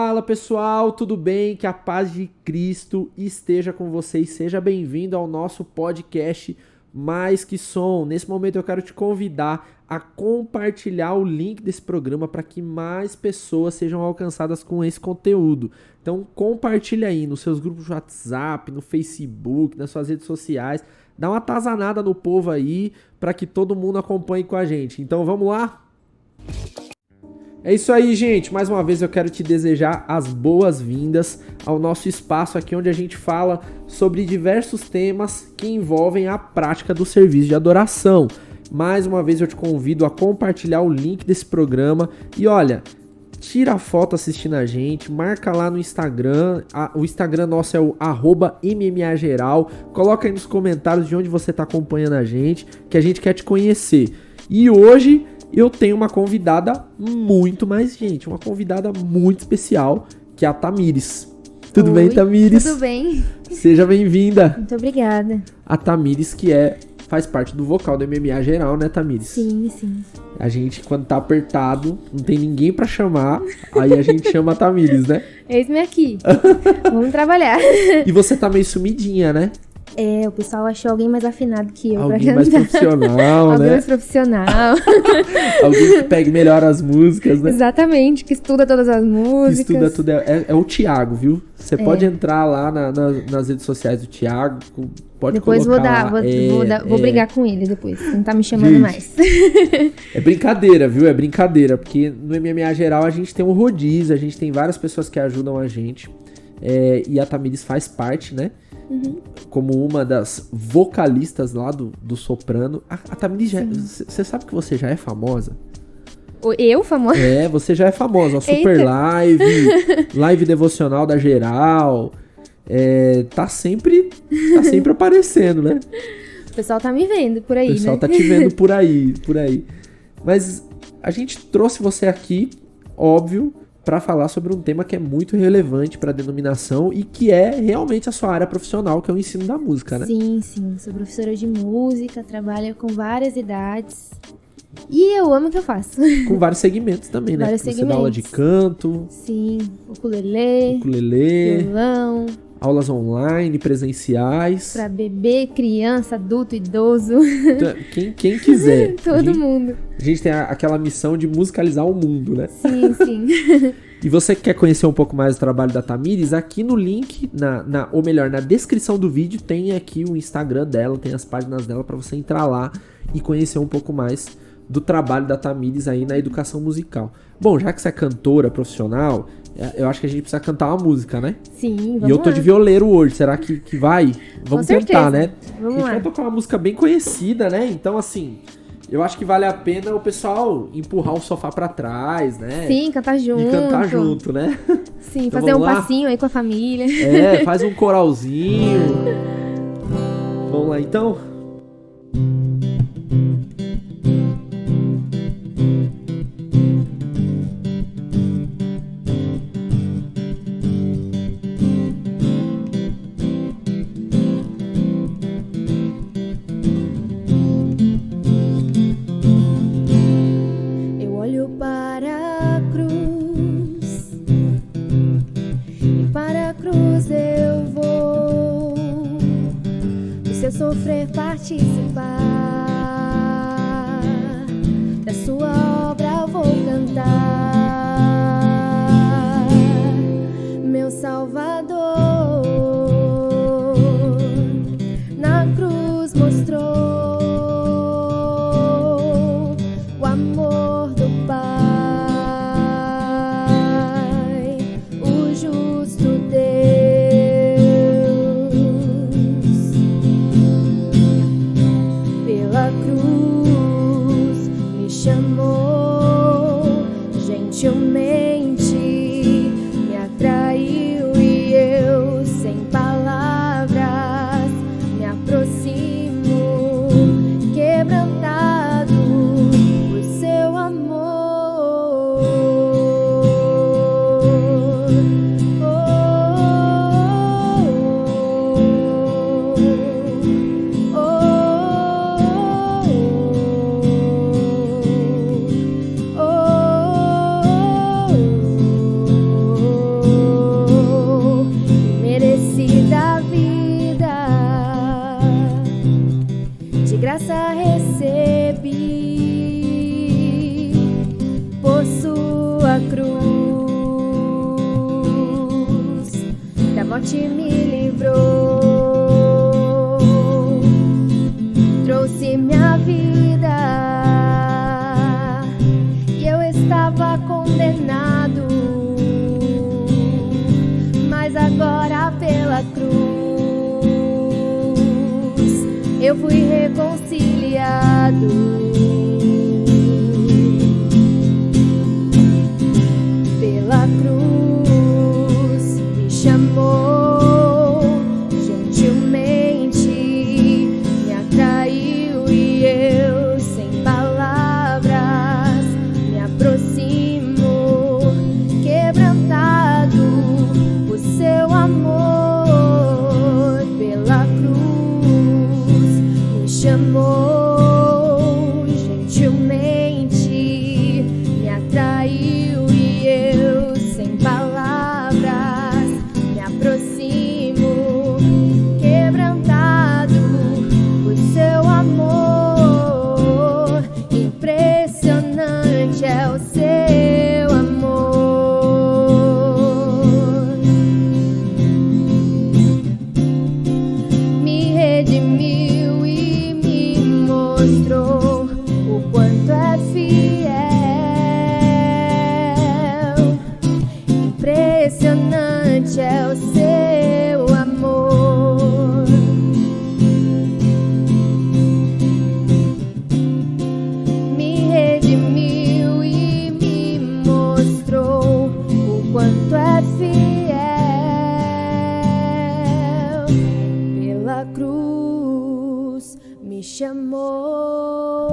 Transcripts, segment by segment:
Fala pessoal, tudo bem? Que a paz de Cristo esteja com vocês. Seja bem-vindo ao nosso podcast Mais Que Som. Nesse momento eu quero te convidar a compartilhar o link desse programa para que mais pessoas sejam alcançadas com esse conteúdo. Então compartilha aí nos seus grupos de WhatsApp, no Facebook, nas suas redes sociais. Dá uma atazanada no povo aí para que todo mundo acompanhe com a gente. Então vamos lá? É isso aí, gente. Mais uma vez eu quero te desejar as boas-vindas ao nosso espaço aqui onde a gente fala sobre diversos temas que envolvem a prática do serviço de adoração. Mais uma vez eu te convido a compartilhar o link desse programa e olha, tira a foto assistindo a gente, marca lá no Instagram, o Instagram nosso é o @MMAgeral, coloca aí nos comentários de onde você está acompanhando a gente, que a gente quer te conhecer. E hoje eu tenho uma convidada uma convidada muito especial, que é a Tamires. Tudo bem, Tamires? Tudo bem. Seja bem-vinda. Muito obrigada. A Tamires, que faz parte do vocal do MMA Geral, né, Tamires? Sim, sim. A gente, quando tá apertado, não tem ninguém pra chamar, aí a gente chama a Tamires, né? Eis-me aqui. Vamos trabalhar. E você tá meio sumidinha, né? É, o pessoal achou alguém mais afinado que eu Alguém pra mais cantar. profissional, Alguém né? mais profissional. Alguém que pegue melhor as músicas, né? Exatamente, que estuda todas as músicas. Estuda tudo. É o Thiago, viu? Você pode entrar lá nas redes sociais do Thiago, pode depois colocar vou brigar com ele depois, não tá me chamando Gente, mais. É brincadeira, viu? É brincadeira, porque no MMA Geral a gente tem um rodízio, a gente tem várias pessoas que ajudam a gente, e a Tamires faz parte, né? Como uma das vocalistas lá do Soprano. A Tamires, você sabe que você já é famosa? Eu, famosa? É, você já é famosa. A Super Eita. Live devocional da Geral. Tá sempre aparecendo, né? O pessoal tá me vendo por aí, O pessoal né? tá te vendo por aí. Mas a gente trouxe você aqui, óbvio, para falar sobre um tema que é muito relevante para a denominação e que é realmente a sua área profissional, que é o ensino da música, né? Sim, sim. Sou professora de música, trabalho com várias idades. E eu amo o que eu faço. Com vários segmentos também, né? Vários Você segmentos. dá aula de canto, Sim, ukulele, ukulele, violão, aulas online, presenciais. pra bebê, criança, adulto, idoso, Então, quem quiser. todo mundo. A gente tem aquela missão de musicalizar o mundo, né? Sim, sim. E você que quer conhecer um pouco mais do trabalho da Tamires, aqui no link, ou melhor, na descrição do vídeo, tem aqui o Instagram dela, tem as páginas dela para você entrar lá e conhecer um pouco mais do trabalho da Tamires aí na educação musical. Bom, já que você é cantora profissional, eu acho que a gente precisa cantar uma música, né? Sim, vamos E eu tô lá. de violeiro hoje, será que vai? Vamos Com tentar, certeza. né? Vamos A gente lá. vai tocar uma música bem conhecida, né? Então, assim, eu acho que vale a pena o pessoal empurrar o sofá pra trás, né? Sim, cantar junto. E cantar junto, né? Sim, Então fazer um vamos lá? passinho aí com a família. Faz um coralzinho. Vamos lá, então? Eu olho para a cruz e para a cruz eu vou, do seu sofrer participar, da sua obra vou cantar, meu Salvador na cruz mostrou o amor do Pai, o justo Deus. Pela cruz me chamou cruz, da morte me livrou, trouxe minha vida, e eu estava condenado, mas agora pela cruz eu fui reconciliado. Pela cruz me chamou gentilmente, me atraiu e eu, sem palavras, me aproximo, quebrantado por seu amor. Pela cruz me chamou gentilmente, me atraiu e eu, sem palavras, me aproximo, quebrantado por seu amor. Impressionante é o seu amor. Me redimiu e me mostrou o quanto é fiel. Impressionante é o seu amor. Me redimiu e me mostrou o quanto é fiel. Pela cruz me chamou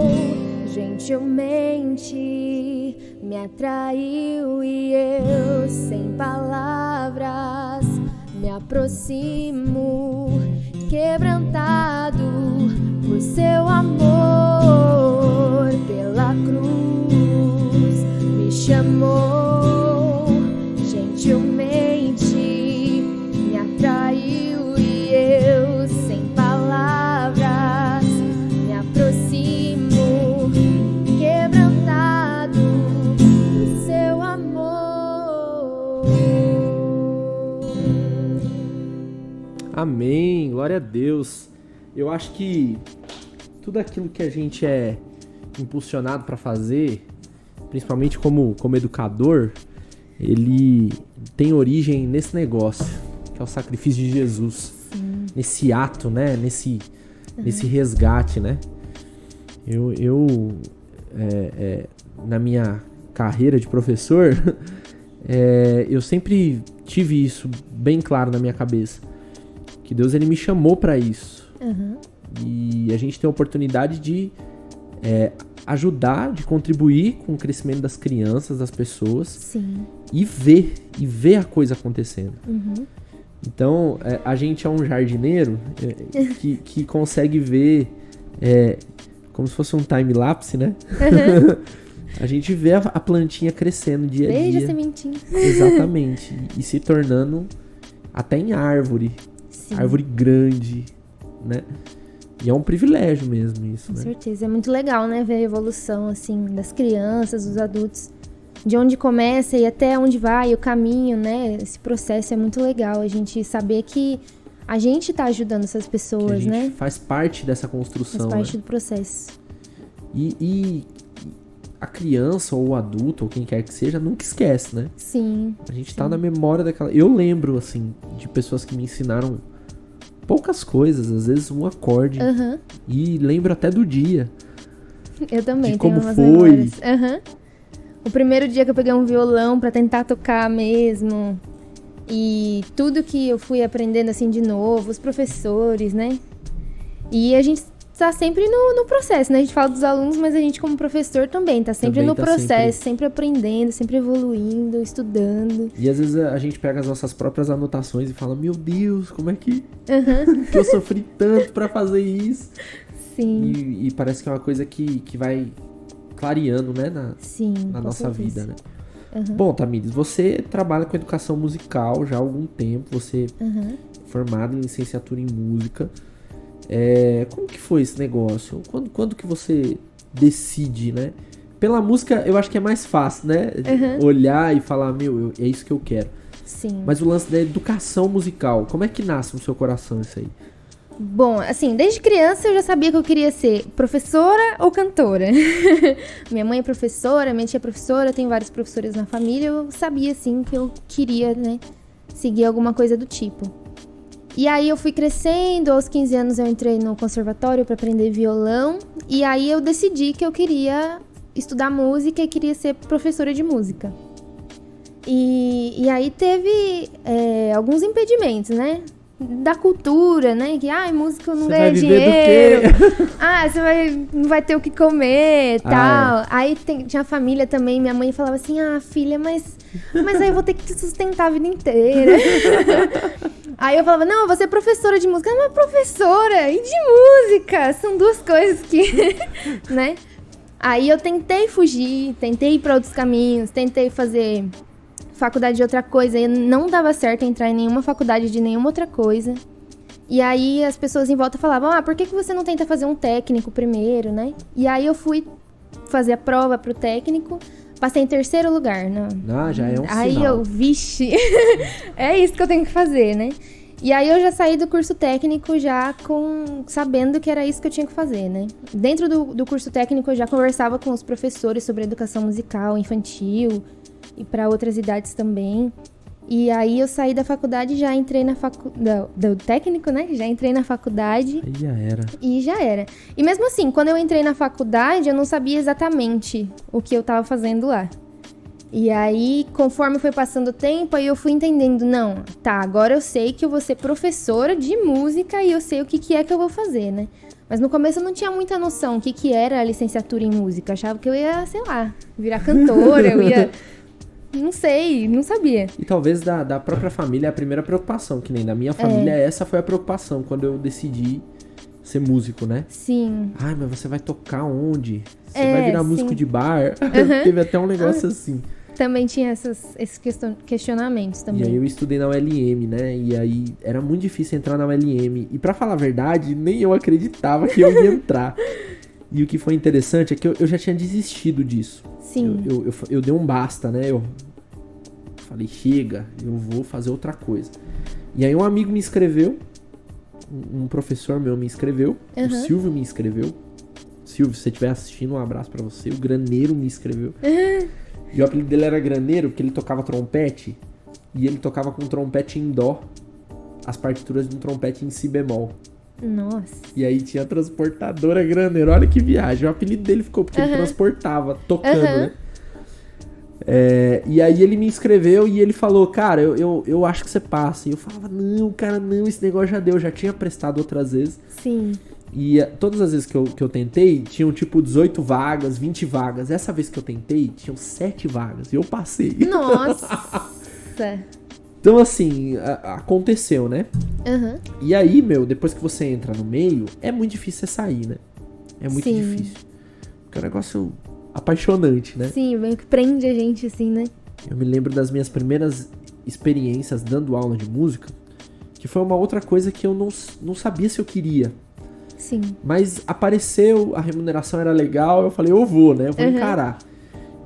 gentilmente, me atraiu e eu, sem palavras, me aproximo, quebrantado por seu amor. Pela cruz me chamou gentilmente, me atraiu e eu, sem palavras, me aproximo, quebrantado por seu amor. Amém, glória a Deus. Eu acho que tudo aquilo que a gente é impulsionado para fazer, principalmente como educador, ele tem origem nesse negócio, que é o sacrifício de Jesus. Sim. Nesse ato, né? Nesse resgate, né? Na minha carreira de professor, eu sempre tive isso bem claro na minha cabeça, que Deus ele me chamou para isso. E a gente tem a oportunidade de ajudar, de contribuir com o crescimento das crianças, das pessoas. Sim. E ver a coisa acontecendo. Então, a gente é um jardineiro que consegue ver como se fosse um time-lapse, né? A gente vê a plantinha crescendo dia a dia. Desde a sementinha. Exatamente. E se tornando até em árvore. Sim. Árvore grande, né? E é um privilégio mesmo isso, Com né? certeza. É muito legal, né? Ver a evolução, assim, das crianças, dos adultos. De onde começa e até onde vai, o caminho, né? Esse processo é muito legal. A gente saber que a gente tá ajudando essas pessoas, Que a gente né? faz parte dessa construção, Faz parte né? do processo. E a criança ou o adulto, ou quem quer que seja, nunca esquece, né? Sim. A gente tá na memória daquela... Eu lembro, assim, de pessoas que me ensinaram poucas coisas, às vezes um acorde. E lembro até do dia. Eu também De tenho como umas foi. memórias. O primeiro dia que eu peguei um violão pra tentar tocar mesmo. E tudo que eu fui aprendendo assim de novo, os professores, né? E a gente tá sempre no processo, né? A gente fala dos alunos, mas a gente como professor também tá sempre Também no tá sempre aprendendo, sempre evoluindo, estudando. E às vezes a gente pega as nossas próprias anotações e fala, meu Deus, como é que eu sofri tanto pra fazer isso? Sim. E parece que é uma coisa que vai clareando, né, na nossa vida, né? Bom, Tamires, você trabalha com educação musical já há algum tempo, você é formada em licenciatura em música. Como que foi esse negócio? Quando que você decide, né, pela música eu acho que é mais fácil, né? Olhar e falar, é isso que eu quero. Sim. Mas o lance da educação musical, como é que nasce no seu coração isso aí? Bom, assim, desde criança eu já sabia que eu queria ser professora ou cantora. Minha mãe é professora, minha tia é professora, tem vários professores na família. Eu sabia, assim, que eu queria, né, seguir alguma coisa do tipo. E aí eu fui crescendo, aos 15 anos eu entrei no conservatório para aprender violão. E aí eu decidi que eu queria estudar música e queria ser professora de música. E aí teve alguns impedimentos, né? Da cultura, né? Que, músico não ganha dinheiro. Você não vai ter o que comer e tal. Aí tinha família também. Minha mãe falava assim, filha, mas aí eu vou ter que te sustentar a vida inteira. Aí eu falava, não, eu vou ser professora de música. Mas professora e de música? São duas coisas que, né? Aí eu tentei fugir, tentei ir para outros caminhos, tentei fazer faculdade de outra coisa, e não dava certo entrar em nenhuma faculdade de nenhuma outra coisa. E aí as pessoas em volta falavam, por que você não tenta fazer um técnico primeiro, né? E aí eu fui fazer a prova pro técnico, passei em 3º lugar. Já é um sinal. Aí vixe, é isso que eu tenho que fazer, né? E aí eu já saí do curso técnico já sabendo que era isso que eu tinha que fazer, né? Dentro do curso técnico eu já conversava com os professores sobre educação musical, infantil, e para outras idades também. E aí eu saí da faculdade e já entrei na do técnico, né? Já entrei na faculdade. E já era. E mesmo assim, quando eu entrei na faculdade, eu não sabia exatamente o que eu tava fazendo lá. E aí, conforme foi passando o tempo, aí eu fui entendendo, agora eu sei que eu vou ser professora de música e eu sei o que é que eu vou fazer, né? Mas no começo eu não tinha muita noção o que era a licenciatura em música. Eu achava que eu ia, sei lá, virar cantora, eu ia... Não sei, não sabia. E talvez da própria família é a primeira preocupação, que nem da minha família, essa foi a preocupação quando eu decidi ser músico, né? Sim. Mas você vai tocar onde? Você vai virar músico de bar? Teve até um negócio assim. Também tinha esses questionamentos também. E aí eu estudei na ULM, né? E aí era muito difícil entrar na ULM. E pra falar a verdade, nem eu acreditava que eu ia entrar. E o que foi interessante é que eu já tinha desistido disso. Sim. Eu dei um basta, né? Eu falei, chega, eu vou fazer outra coisa. E aí um amigo me inscreveu, um professor meu me inscreveu, o Silvio me inscreveu. Silvio, se você estiver assistindo, um abraço pra você. O Graneiro me inscreveu. E o apelido dele era Graneiro, porque ele tocava trompete. E ele tocava com trompete em dó, as partituras de um trompete em si bemol. Nossa. E aí tinha a transportadora Graneiro. Olha que viagem. O apelido dele ficou porque ele transportava, tocando, né? E aí ele me inscreveu e ele falou, cara, eu acho que você passa. E eu falava, não, cara, não, esse negócio já deu. Eu já tinha prestado outras vezes. Sim. E todas as vezes que eu tentei, tinham tipo 18 vagas, 20 vagas. Essa vez que eu tentei, tinham 7 vagas. E eu passei. Nossa. Então, assim, aconteceu, né? E aí, depois que você entra no meio, é muito difícil você sair, né? É muito difícil. Porque é um negócio apaixonante, né? Sim, bem que prende a gente, assim, né? Eu me lembro das minhas primeiras experiências dando aula de música, que foi uma outra coisa que eu não sabia se eu queria. Sim. Mas apareceu, a remuneração era legal, eu falei, eu vou, né? Eu vou encarar.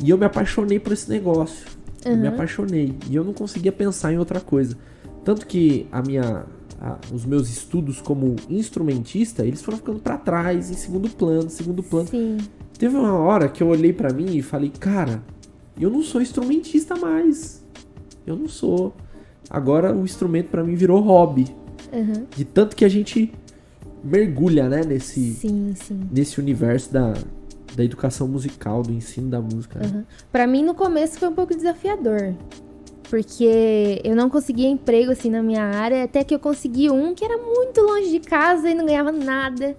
E eu me apaixonei por esse negócio. Eu me apaixonei. E eu não conseguia pensar em outra coisa. Tanto que os meus estudos como instrumentista, eles foram ficando pra trás, em segundo plano. Sim. Teve uma hora que eu olhei pra mim e falei, cara, eu não sou instrumentista mais. Eu não sou. Agora o instrumento pra mim virou hobby. De tanto que a gente mergulha, né, nesse universo da educação musical, do ensino da música. Né? Pra mim, no começo, foi um pouco desafiador. Porque eu não conseguia emprego, assim, na minha área. Até que eu consegui um que era muito longe de casa e não ganhava nada.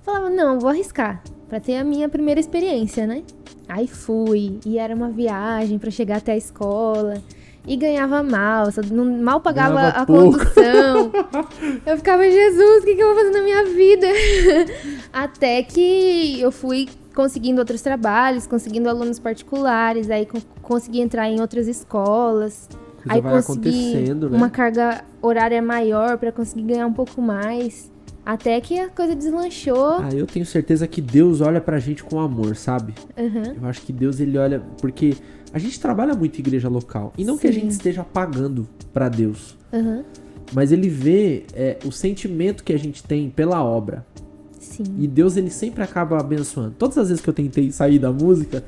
Falava, não, vou arriscar. Pra ter a minha primeira experiência, né? Aí fui. E era uma viagem pra chegar até a escola. E ganhava mal. Mal pagava a condução. Eu ficava, Jesus, o que eu vou fazer na minha vida? Até que eu fui conseguindo outros trabalhos, conseguindo alunos particulares, aí consegui entrar em outras escolas. Aí consegui uma carga horária maior para conseguir ganhar um pouco mais. Até que a coisa deslanchou. Eu tenho certeza que Deus olha pra gente com amor, sabe? Eu acho que Deus, ele olha... Porque a gente trabalha muito em igreja local. E não que a gente esteja pagando pra Deus. Mas ele vê o sentimento que a gente tem pela obra. Sim. E Deus, ele sempre acaba abençoando. Todas as vezes que eu tentei sair da música,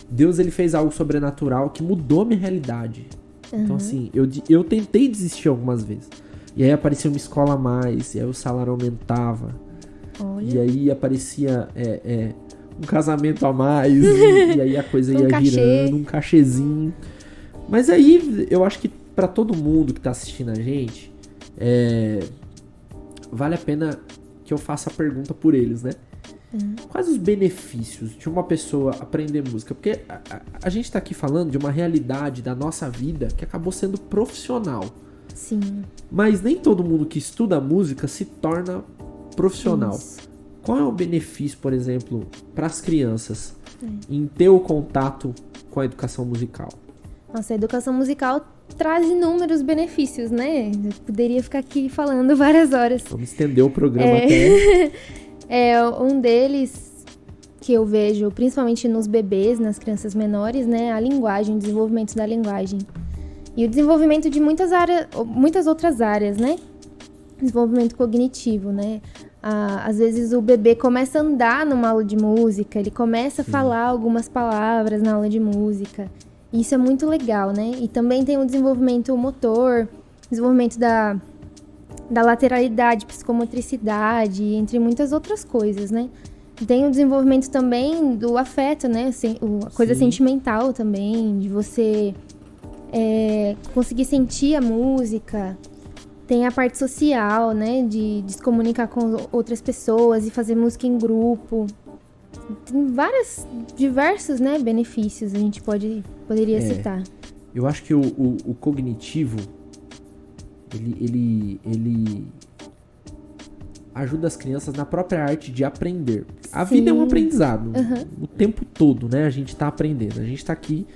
Deus, ele fez algo sobrenatural que mudou minha realidade. Então, assim, eu tentei desistir algumas vezes. E aí aparecia uma escola a mais, e aí o salário aumentava. Olha. E aí aparecia um casamento a mais, e aí a coisa ia virando, um cachezinho. Mas aí, eu acho que pra todo mundo que tá assistindo a gente, vale a pena que eu faça a pergunta por eles, né? Quais os benefícios de uma pessoa aprender música? Porque a gente tá aqui falando de uma realidade da nossa vida que acabou sendo profissional. Sim. Mas nem todo mundo que estuda música se torna profissional. Isso. Qual é o benefício, por exemplo, para as crianças em ter o contato com a educação musical? Nossa, a educação musical traz inúmeros benefícios, né? Eu poderia ficar aqui falando várias horas. Vamos estender o programa até... Um deles que eu vejo, principalmente nos bebês, nas crianças menores, né? A linguagem, o desenvolvimento da linguagem. E o desenvolvimento de muitas outras áreas, né? Desenvolvimento cognitivo, né? Às vezes o bebê começa a andar numa aula de música, ele começa a falar algumas palavras na aula de música. E isso é muito legal, né? E também tem o desenvolvimento motor, desenvolvimento da lateralidade, psicomotricidade, entre muitas outras coisas, né? Tem o desenvolvimento também do afeto, né? A coisa sentimental também, de você conseguir sentir a música. Tem a parte social, né? De se comunicar com outras pessoas e fazer música em grupo. Tem diversos, né, benefícios a gente poderia citar. Eu acho que o cognitivo, ele ajuda as crianças na própria arte de aprender. A vida é um aprendizado o tempo todo, né? A gente tá aprendendo. A gente tá aqui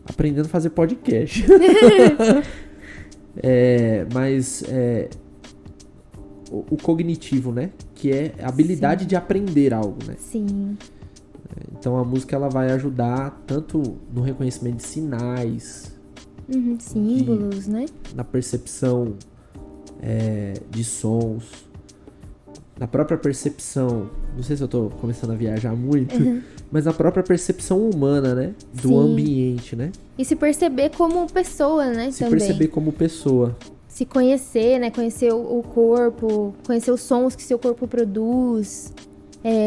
aprendendo a fazer podcast. O cognitivo, né? Que é a habilidade de aprender algo, né? Sim. Então a música, ela vai ajudar tanto no reconhecimento de sinais, símbolos, né? Na percepção de sons, na própria percepção, não sei se eu tô começando a viajar muito, mas na própria percepção humana, né? Do ambiente, né? E se perceber como pessoa, né? Se perceber como pessoa. Se conhecer, né? Conhecer o corpo, conhecer os sons que seu corpo produz,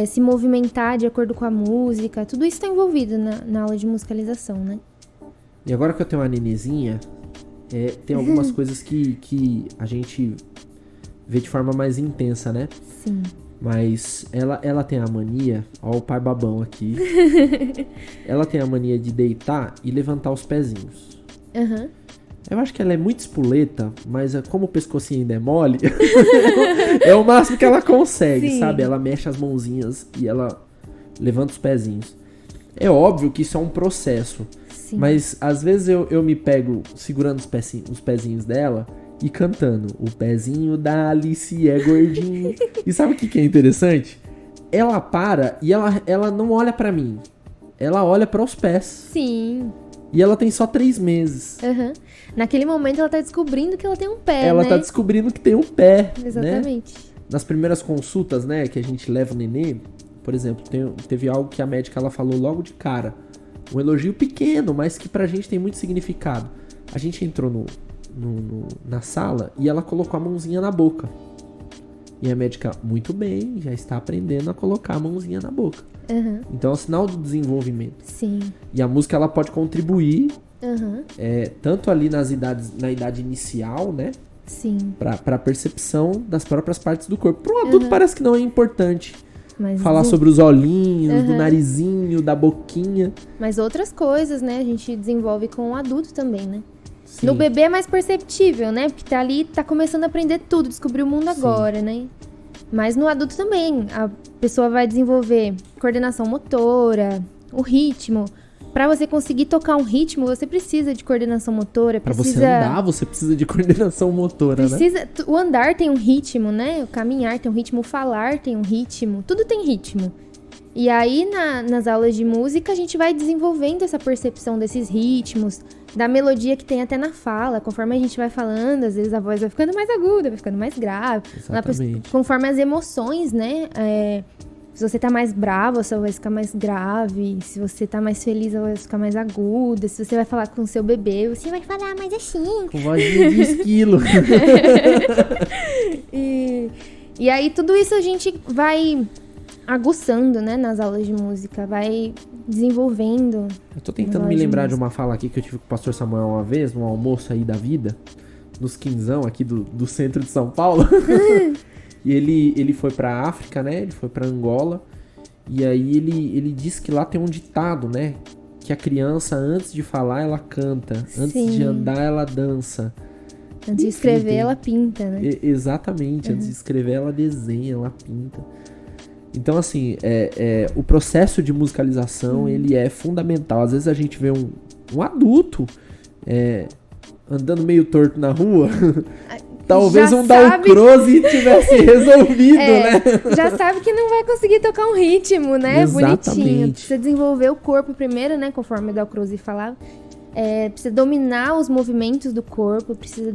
se movimentar de acordo com a música. Tudo isso está envolvido na aula de musicalização, né? E agora que eu tenho uma nenezinha, tem algumas coisas que a gente vê de forma mais intensa, né? Sim. Mas ela tem a mania, ó o pai babão aqui, ela tem a mania de deitar e levantar os pezinhos. Eu acho que ela é muito espoleta, mas como o pescocinho ainda é mole, é o máximo que ela consegue, sabe? Ela mexe as mãozinhas e ela levanta os pezinhos. É óbvio que isso é um processo, mas às vezes eu me pego segurando os pezinhos dela e cantando: o pezinho da Alice é gordinho. E sabe o que é interessante? Ela para e ela não olha pra mim, ela olha para os pés. Sim. E ela tem só 3 meses. Naquele momento ela tá descobrindo que ela tem um pé, Ela né? tá descobrindo que tem um pé. Exatamente. Né? Nas primeiras consultas, né, que a gente leva o nenê, por exemplo, teve algo que a médica ela falou logo de cara. Um elogio pequeno, mas que pra gente tem muito significado. A gente entrou na sala e ela colocou a mãozinha na boca. E a médica, muito bem, já está aprendendo a colocar a mãozinha na boca. Então é um sinal do desenvolvimento. Sim. E a música, ela pode contribuir tanto ali na idade inicial, né? Sim. Pra percepção das próprias partes do corpo. Para um adulto parece que não é importante. Mas falar sobre os olhinhos, do narizinho, da boquinha. Mas outras coisas, né? A gente desenvolve com o adulto também, né? Sim. No bebê é mais perceptível, né? Porque tá ali, tá começando a aprender tudo, descobrir o mundo agora, né? Mas no adulto também, a pessoa vai desenvolver coordenação motora, o ritmo, pra você conseguir tocar um ritmo, você precisa de coordenação motora. Pra você andar, você precisa de coordenação motora, né? O andar tem um ritmo, né? O caminhar tem um ritmo, o falar tem um ritmo. Tudo tem ritmo. E aí, nas aulas de música, a gente vai desenvolvendo essa percepção desses ritmos, da melodia que tem até na fala. Conforme a gente vai falando, às vezes a voz vai ficando mais aguda, vai ficando mais grave. Exatamente. Conforme as emoções, né? Se você tá mais bravo, a sua voz fica mais grave. Se você tá mais feliz, a voz fica mais aguda. Se você vai falar com o seu bebê, você vai falar mais assim. Com vozinha de esquilo. E aí, tudo isso a gente vai aguçando, né, nas aulas de música, vai desenvolvendo. Eu tô tentando me lembrar de uma fala aqui que eu tive com o pastor Samuel uma vez, num almoço aí da vida, nos quinzão aqui do centro de São Paulo. E ele foi pra África, né, ele foi pra Angola, e aí ele disse que lá tem um ditado, né, que a criança, antes de falar, ela canta, antes de andar, ela dança. Antes de escrever, ela pinta, né? Exatamente, antes de escrever, ela desenha, ela pinta. Então, assim, o processo de musicalização, ele é fundamental. Às vezes a gente vê um adulto andando meio torto na rua, talvez um Dalcroze tivesse resolvido, né? Já sabe que não vai conseguir tocar um ritmo, né? Exatamente. Bonitinho. Precisa desenvolver o corpo primeiro, né? Conforme o Dalcroze falava. Precisa dominar os movimentos do corpo, precisa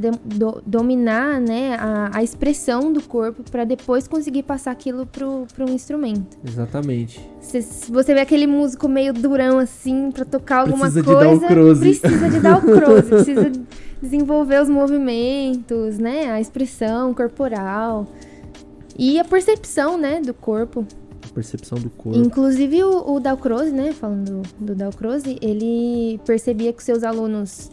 dominar, né, a expressão do corpo para depois conseguir passar aquilo pro um instrumento. Exatamente. Se você vê aquele músico meio durão assim para tocar alguma precisa coisa, precisa de Dalcroze, precisa precisa desenvolver os movimentos, né, a expressão corporal e a percepção, né, do corpo. Percepção do corpo. Inclusive o Dalcroze, né, falando do Dalcroze, ele percebia que seus alunos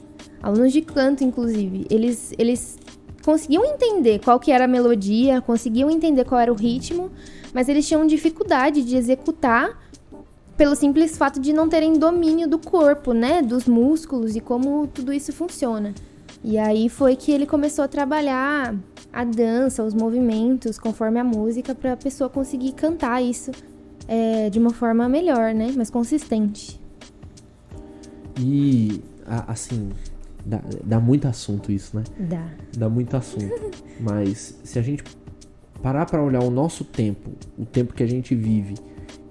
de canto inclusive, eles conseguiam entender qual que era a melodia, conseguiam entender qual era o ritmo, mas eles tinham dificuldade de executar pelo simples fato de não terem domínio do corpo, né, dos músculos e como tudo isso funciona. E aí foi que ele começou a trabalhar a dança, os movimentos, conforme a música, para a pessoa conseguir cantar isso de uma forma melhor, né? Mais consistente. E, assim, dá muito assunto isso, né? Dá muito assunto. Mas se a gente parar para olhar o nosso tempo, o tempo que a gente vive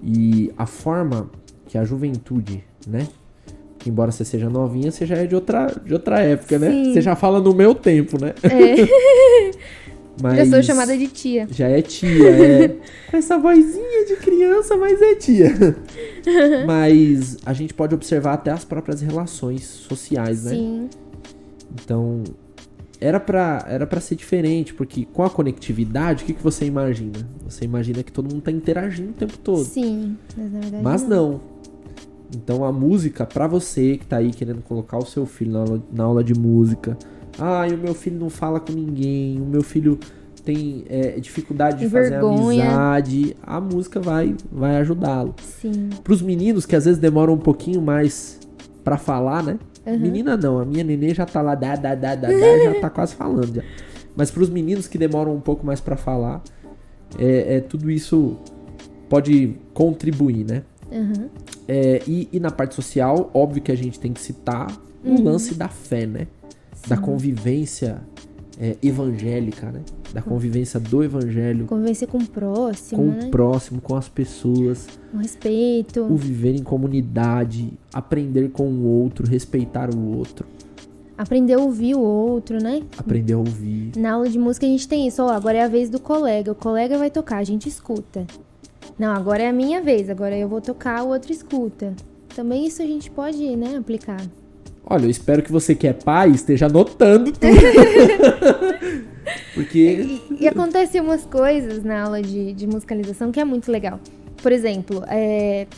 e a forma que a juventude, né? Que embora você seja novinha, você já é de outra época, né? Sim. Você já fala no meu tempo, né? Mas já sou chamada de tia. Já é tia, com essa vozinha de criança, mas é tia. Mas a gente pode observar até as próprias relações sociais, né? Sim. Então, era pra ser diferente, porque com a conectividade, o que você imagina? Você imagina que todo mundo tá interagindo o tempo todo. Sim, mas na verdade Mas não. Então a música, pra você que tá aí querendo colocar o seu filho na aula de música, o meu filho não fala com ninguém, o meu filho tem dificuldade de fazer amizade, a música vai ajudá-lo. Sim. Pros meninos que às vezes demoram um pouquinho mais pra falar, né? Menina não, a minha nenê já tá lá, já tá quase falando já. Mas pros meninos que demoram um pouco mais pra falar, tudo isso pode contribuir, né? E na parte social, óbvio que a gente tem que citar o lance da fé, né? Sim. Da convivência evangélica, né? Da convivência do evangelho. Convivência com o próximo, com o próximo, com as pessoas. Com respeito. O viver em comunidade, aprender com o outro, respeitar o outro. Aprender a ouvir o outro, né? Aprender a ouvir. Na aula de música a gente tem isso, agora é a vez do colega. O colega vai tocar, a gente escuta. Não, agora é a minha vez, agora eu vou tocar, o outro escuta. Também isso a gente pode, né, aplicar. Olha, eu espero que você que é pai esteja anotando tudo. Porque... E acontecem umas coisas na aula de musicalização que é muito legal. Por exemplo,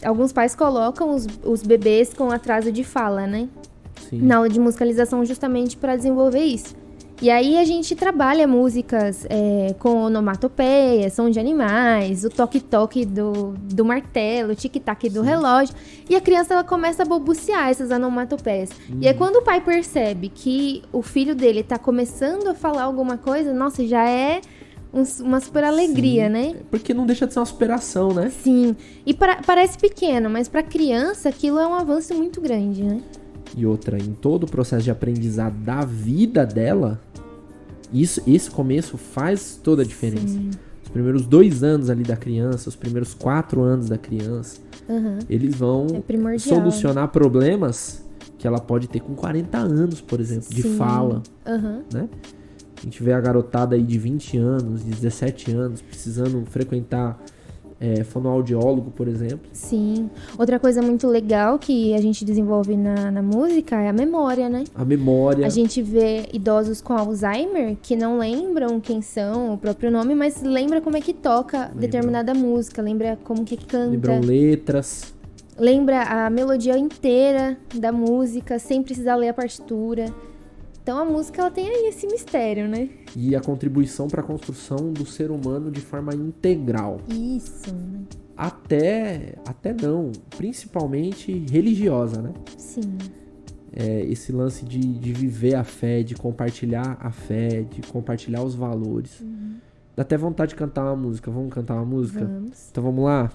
alguns pais colocam os bebês com atraso de fala, né? Sim. Na aula de musicalização justamente para desenvolver isso. E aí a gente trabalha músicas com onomatopeia, som de animais, o toque-toque do martelo, o tic-tac do relógio. E a criança ela começa a balbuciar essas onomatopeias. E aí quando o pai percebe que o filho dele tá começando a falar alguma coisa, nossa, já é uma super alegria, Sim, né? Porque não deixa de ser uma superação, né? Sim. E parece pequeno, mas pra criança aquilo é um avanço muito grande, né? E outra, em todo o processo de aprendizado da vida dela, esse começo faz toda a diferença. Sim. Os primeiros 2 anos ali da criança, os primeiros 4 anos da criança, eles vão primordial. solucionar problemas que ela pode ter com 40 anos, por exemplo, de Sim. fala, né? A gente vê a garotada aí de 20 anos, de 17 anos, precisando frequentar fonoaudiólogo, por exemplo. Sim. Outra coisa muito legal que a gente desenvolve na música é a memória, né? A memória. A gente vê idosos com Alzheimer que não lembram quem são, o próprio nome, mas lembra como é que toca determinada música, lembra como que canta. Lembram letras. Lembra a melodia inteira da música, sem precisar ler a partitura. Então a música ela tem aí esse mistério, né? E a contribuição para a construção do ser humano de forma integral. Isso, né? Até não, principalmente religiosa, né? Sim. Esse lance de viver a fé, de compartilhar a fé, de compartilhar os valores. Dá até vontade de cantar uma música. Vamos cantar uma música? Vamos. Então vamos lá?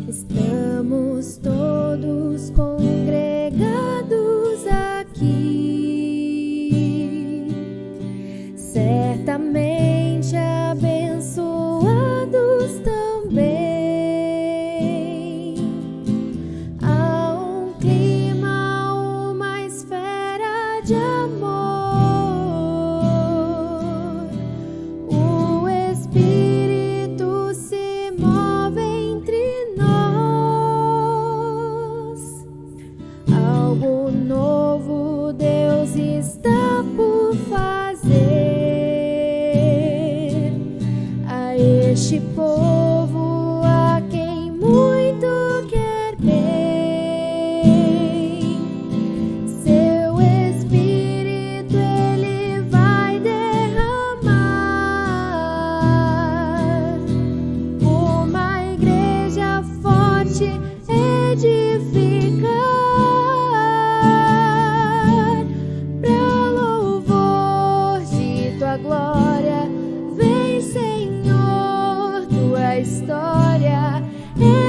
Estamos todos congregados aqui, certamente abençoados também. Há um clima, uma esfera de amor. O Espírito se move entre nós. Algo novo Deus está por fazer a este povo a quem muito quer bem. Seu Espírito Ele vai derramar, uma igreja forte edificar, pra louvor de tua glória. Vem, Senhor, tua história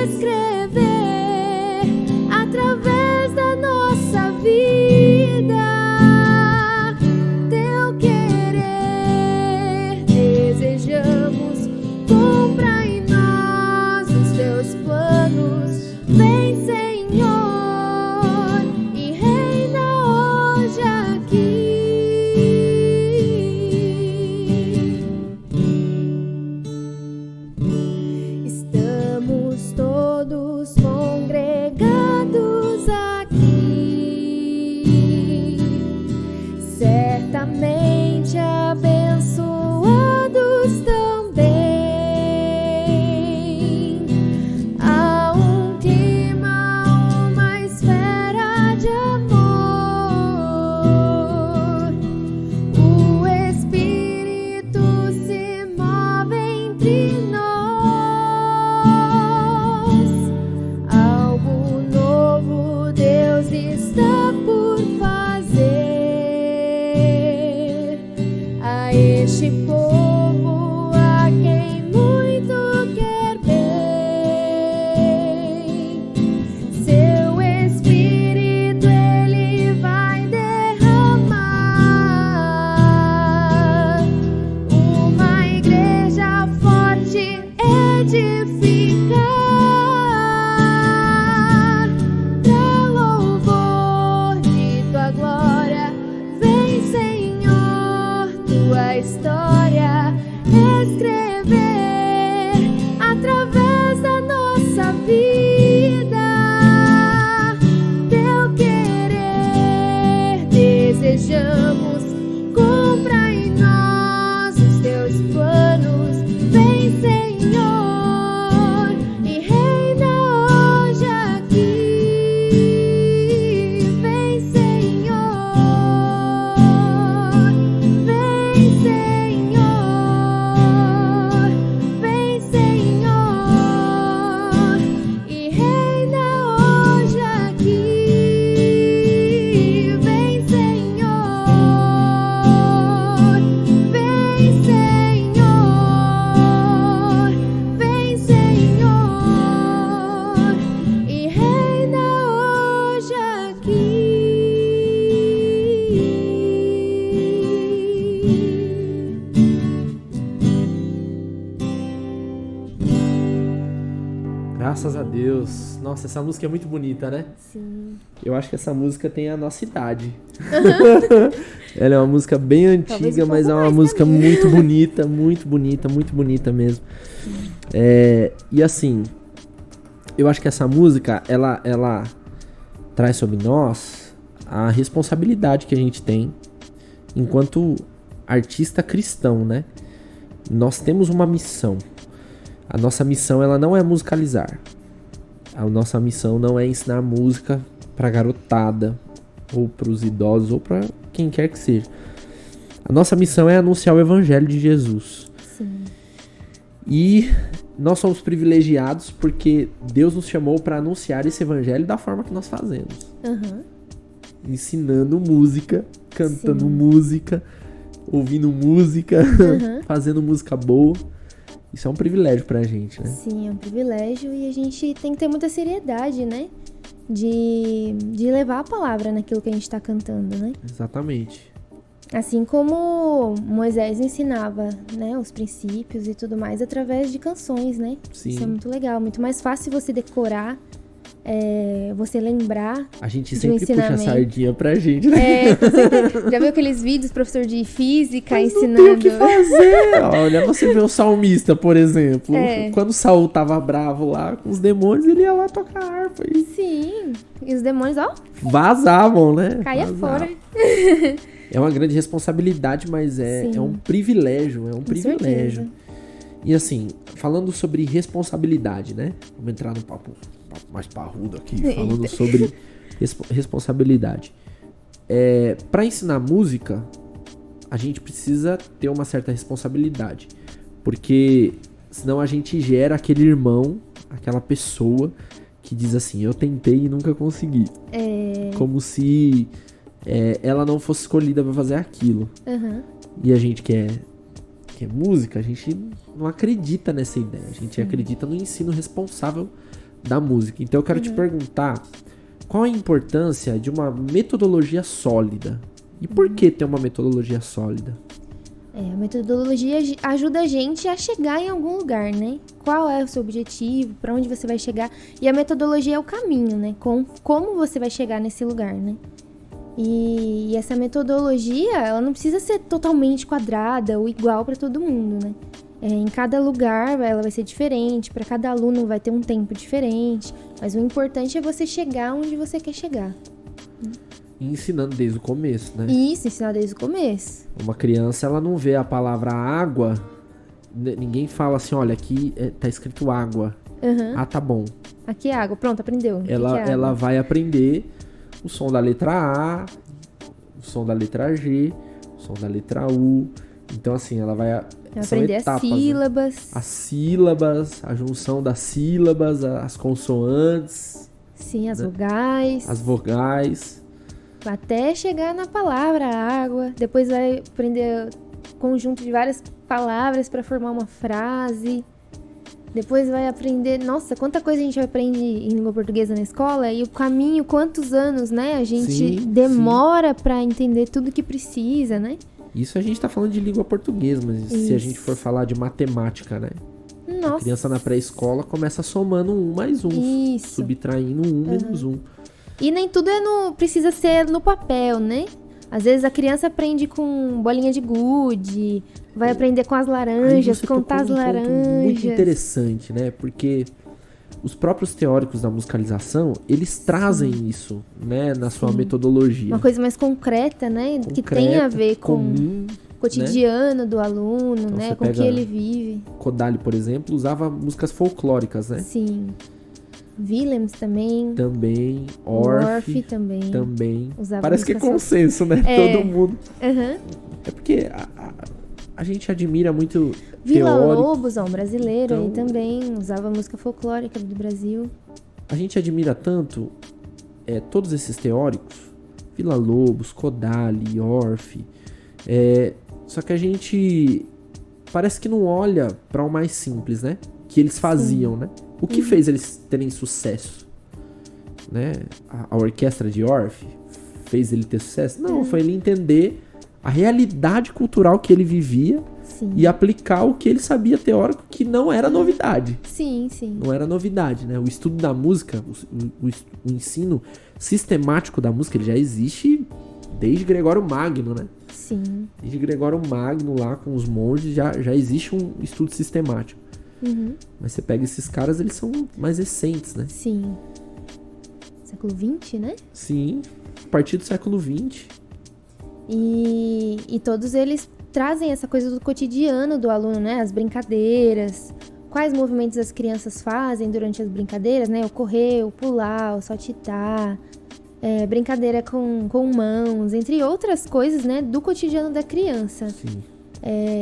escrever através da nossa vida. Teu querer desejamos, cumpra em nós os teus planos. Vem, Senhor, e reina hoje aqui. Estamos todos congregados aqui, certamente abençoados também. Há um clima, uma esfera de amor. O Espírito se move entre nós. Algo novo Deus está por fazer a este povo a quem muito quer bem. Seu Espírito Ele vai derramar, uma igreja forte edificar, pra louvor de tua glória. Vem, Senhor, tua história escrever através da nossa vida. Teu querer desejamos, cumpra em nós os teus planos. Vem, Senhor, e Graças a Deus. Nossa, essa música é muito bonita, né? Sim. Eu acho que essa música tem a nossa idade. Ela é uma música bem antiga, mas é uma música muito bonita, muito bonita mesmo. E assim, eu acho que essa música, ela traz sobre nós a responsabilidade que a gente tem enquanto artista cristão, né? Nós temos uma missão. A nossa missão, ela não é musicalizar. A nossa missão não é ensinar música pra garotada, ou pros idosos, ou pra quem quer que seja. A nossa missão é anunciar o evangelho de Jesus. Sim. E nós somos privilegiados porque Deus nos chamou para anunciar esse evangelho da forma que nós fazemos. Ensinando música, cantando música, ouvindo música, fazendo música boa. Isso é um privilégio pra gente, né? Sim, é um privilégio e a gente tem que ter muita seriedade, né? De levar a palavra naquilo que a gente tá cantando, né? Exatamente. Assim como Moisés ensinava, né, os princípios e tudo mais através de canções, né? Sim. Isso é muito legal, muito mais fácil você decorar, você lembrar. A gente sempre puxa a sardinha pra gente, né? Já viu aqueles vídeos, professor de física Mas ensinando? Não tem o que fazer. Olha, você vê o salmista, por exemplo. Quando Saul tava bravo lá com os demônios, ele ia lá tocar harpa. Sim, e os demônios, ó, vazavam, né? Caia fora. É uma grande responsabilidade, mas é um privilégio, Certeza. E assim, falando sobre responsabilidade, né? Vamos entrar no papo mais parrudo aqui, falando sobre responsabilidade. Para ensinar música, a gente precisa ter uma certa responsabilidade, porque senão a gente gera aquele irmão, aquela pessoa que diz assim, eu tentei e nunca consegui. Como se ela não fosse escolhida para fazer aquilo. E a gente que é música, a gente não acredita nessa ideia. A gente acredita no ensino responsável da música. Então eu quero te perguntar qual a importância de uma metodologia sólida? E por que ter uma metodologia sólida? A metodologia ajuda a gente a chegar em algum lugar, né? Qual é o seu objetivo, para onde você vai chegar. E a metodologia é o caminho, né? Como você vai chegar nesse lugar, né? E essa metodologia, ela não precisa ser totalmente quadrada ou igual para todo mundo, né? Em cada lugar ela vai ser diferente, para cada aluno vai ter um tempo diferente, mas o importante é você chegar onde você quer chegar. E ensinando desde o começo, né? Isso, ensinar desde o começo. Uma criança, ela não vê a palavra água, ninguém fala assim, olha, aqui tá escrito água. Ah, tá bom. Aqui é água, pronto, aprendeu. Ela vai aprender o som da letra A, o som da letra G, o som da letra U. Então, assim, ela vai aprender etapas, as sílabas. Né? As sílabas, a junção das sílabas, as consoantes. Sim, as vogais. As vogais. Até chegar na palavra água. Depois vai aprender conjunto de várias palavras para formar uma frase. Depois vai aprender... Nossa, quanta coisa a gente aprende em língua portuguesa na escola. E o caminho, quantos anos, né? A gente demora para entender tudo que precisa, né? Isso a gente tá falando de língua portuguesa, mas se a gente for falar de matemática, né? Nossa. A criança na pré-escola começa somando 1 mais 1. Isso. Subtraindo 1 menos 1. E nem tudo precisa ser no papel, né? Às vezes a criança aprende com bolinha de gude, vai aprender com as laranjas, contar as laranjas. Ponto muito interessante, né? Porque os próprios teóricos da musicalização, eles trazem isso, né? Na sua metodologia. Uma coisa mais concreta, né? Que tem a ver com comum, o cotidiano, né? Do aluno, então, né? Com o que ele vive. Kodály, por exemplo, usava músicas folclóricas, né? Sim. Willems também. Também. Orff também. Parece que é consenso, né? Todo mundo. É porque a gente admira muito Villa-Lobos, um brasileiro, então, aí também usava música folclórica do Brasil. A gente admira tanto todos esses teóricos, Villa-Lobos, Kodály, Orff, só que a gente parece que não olha para o mais simples, né? Que eles faziam, né? O que fez eles terem sucesso? Né? A orquestra de Orff fez ele ter sucesso? Não, foi ele entender a realidade cultural que ele vivia Sim. e aplicar o que ele sabia teórico, que não era novidade. Sim, sim. Não era novidade, né? O estudo da música, o ensino sistemático da música, ele já existe desde Gregório Magno, né? Sim. Desde Gregório Magno lá com os monges já existe um estudo sistemático. Uhum. Mas você pega esses caras, eles são mais recentes, né? Sim. Século XX, né? Sim, a partir do século XX. E todos eles trazem essa coisa do cotidiano do aluno, né? As brincadeiras, quais movimentos as crianças fazem durante as brincadeiras, né? O correr, o pular, o saltitar, brincadeira com mãos, entre outras coisas, né? Do cotidiano da criança. Sim.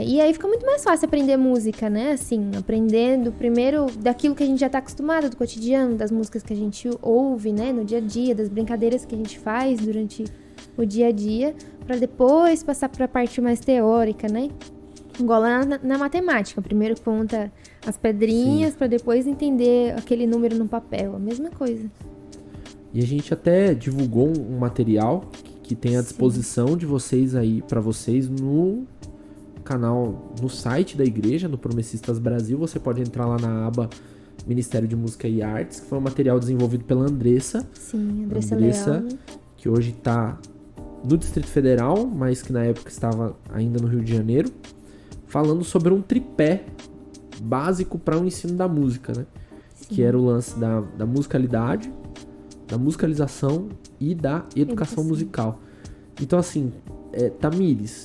E aí fica muito mais fácil aprender música, né? Assim, aprendendo primeiro daquilo que a gente já tá acostumado, do cotidiano, das músicas que a gente ouve, né? No dia a dia, das brincadeiras que a gente faz durante o dia a dia, para depois passar para a parte mais teórica, né? Igual lá na matemática. Primeiro conta as pedrinhas para depois entender aquele número no papel. A mesma coisa. E a gente até divulgou um material que tem à disposição de vocês aí, para vocês no canal, no site da igreja, no Promessistas Brasil. Você pode entrar lá na aba Ministério de Música e Artes, que foi um material desenvolvido pela Andressa. Sim, Andressa Leal, né? Que hoje está no Distrito Federal, mas que na época estava ainda no Rio de Janeiro, falando sobre um tripé básico para o ensino da música, né? Sim. Que era o lance da musicalidade, da musicalização e da educação musical. Então, assim, Tamires,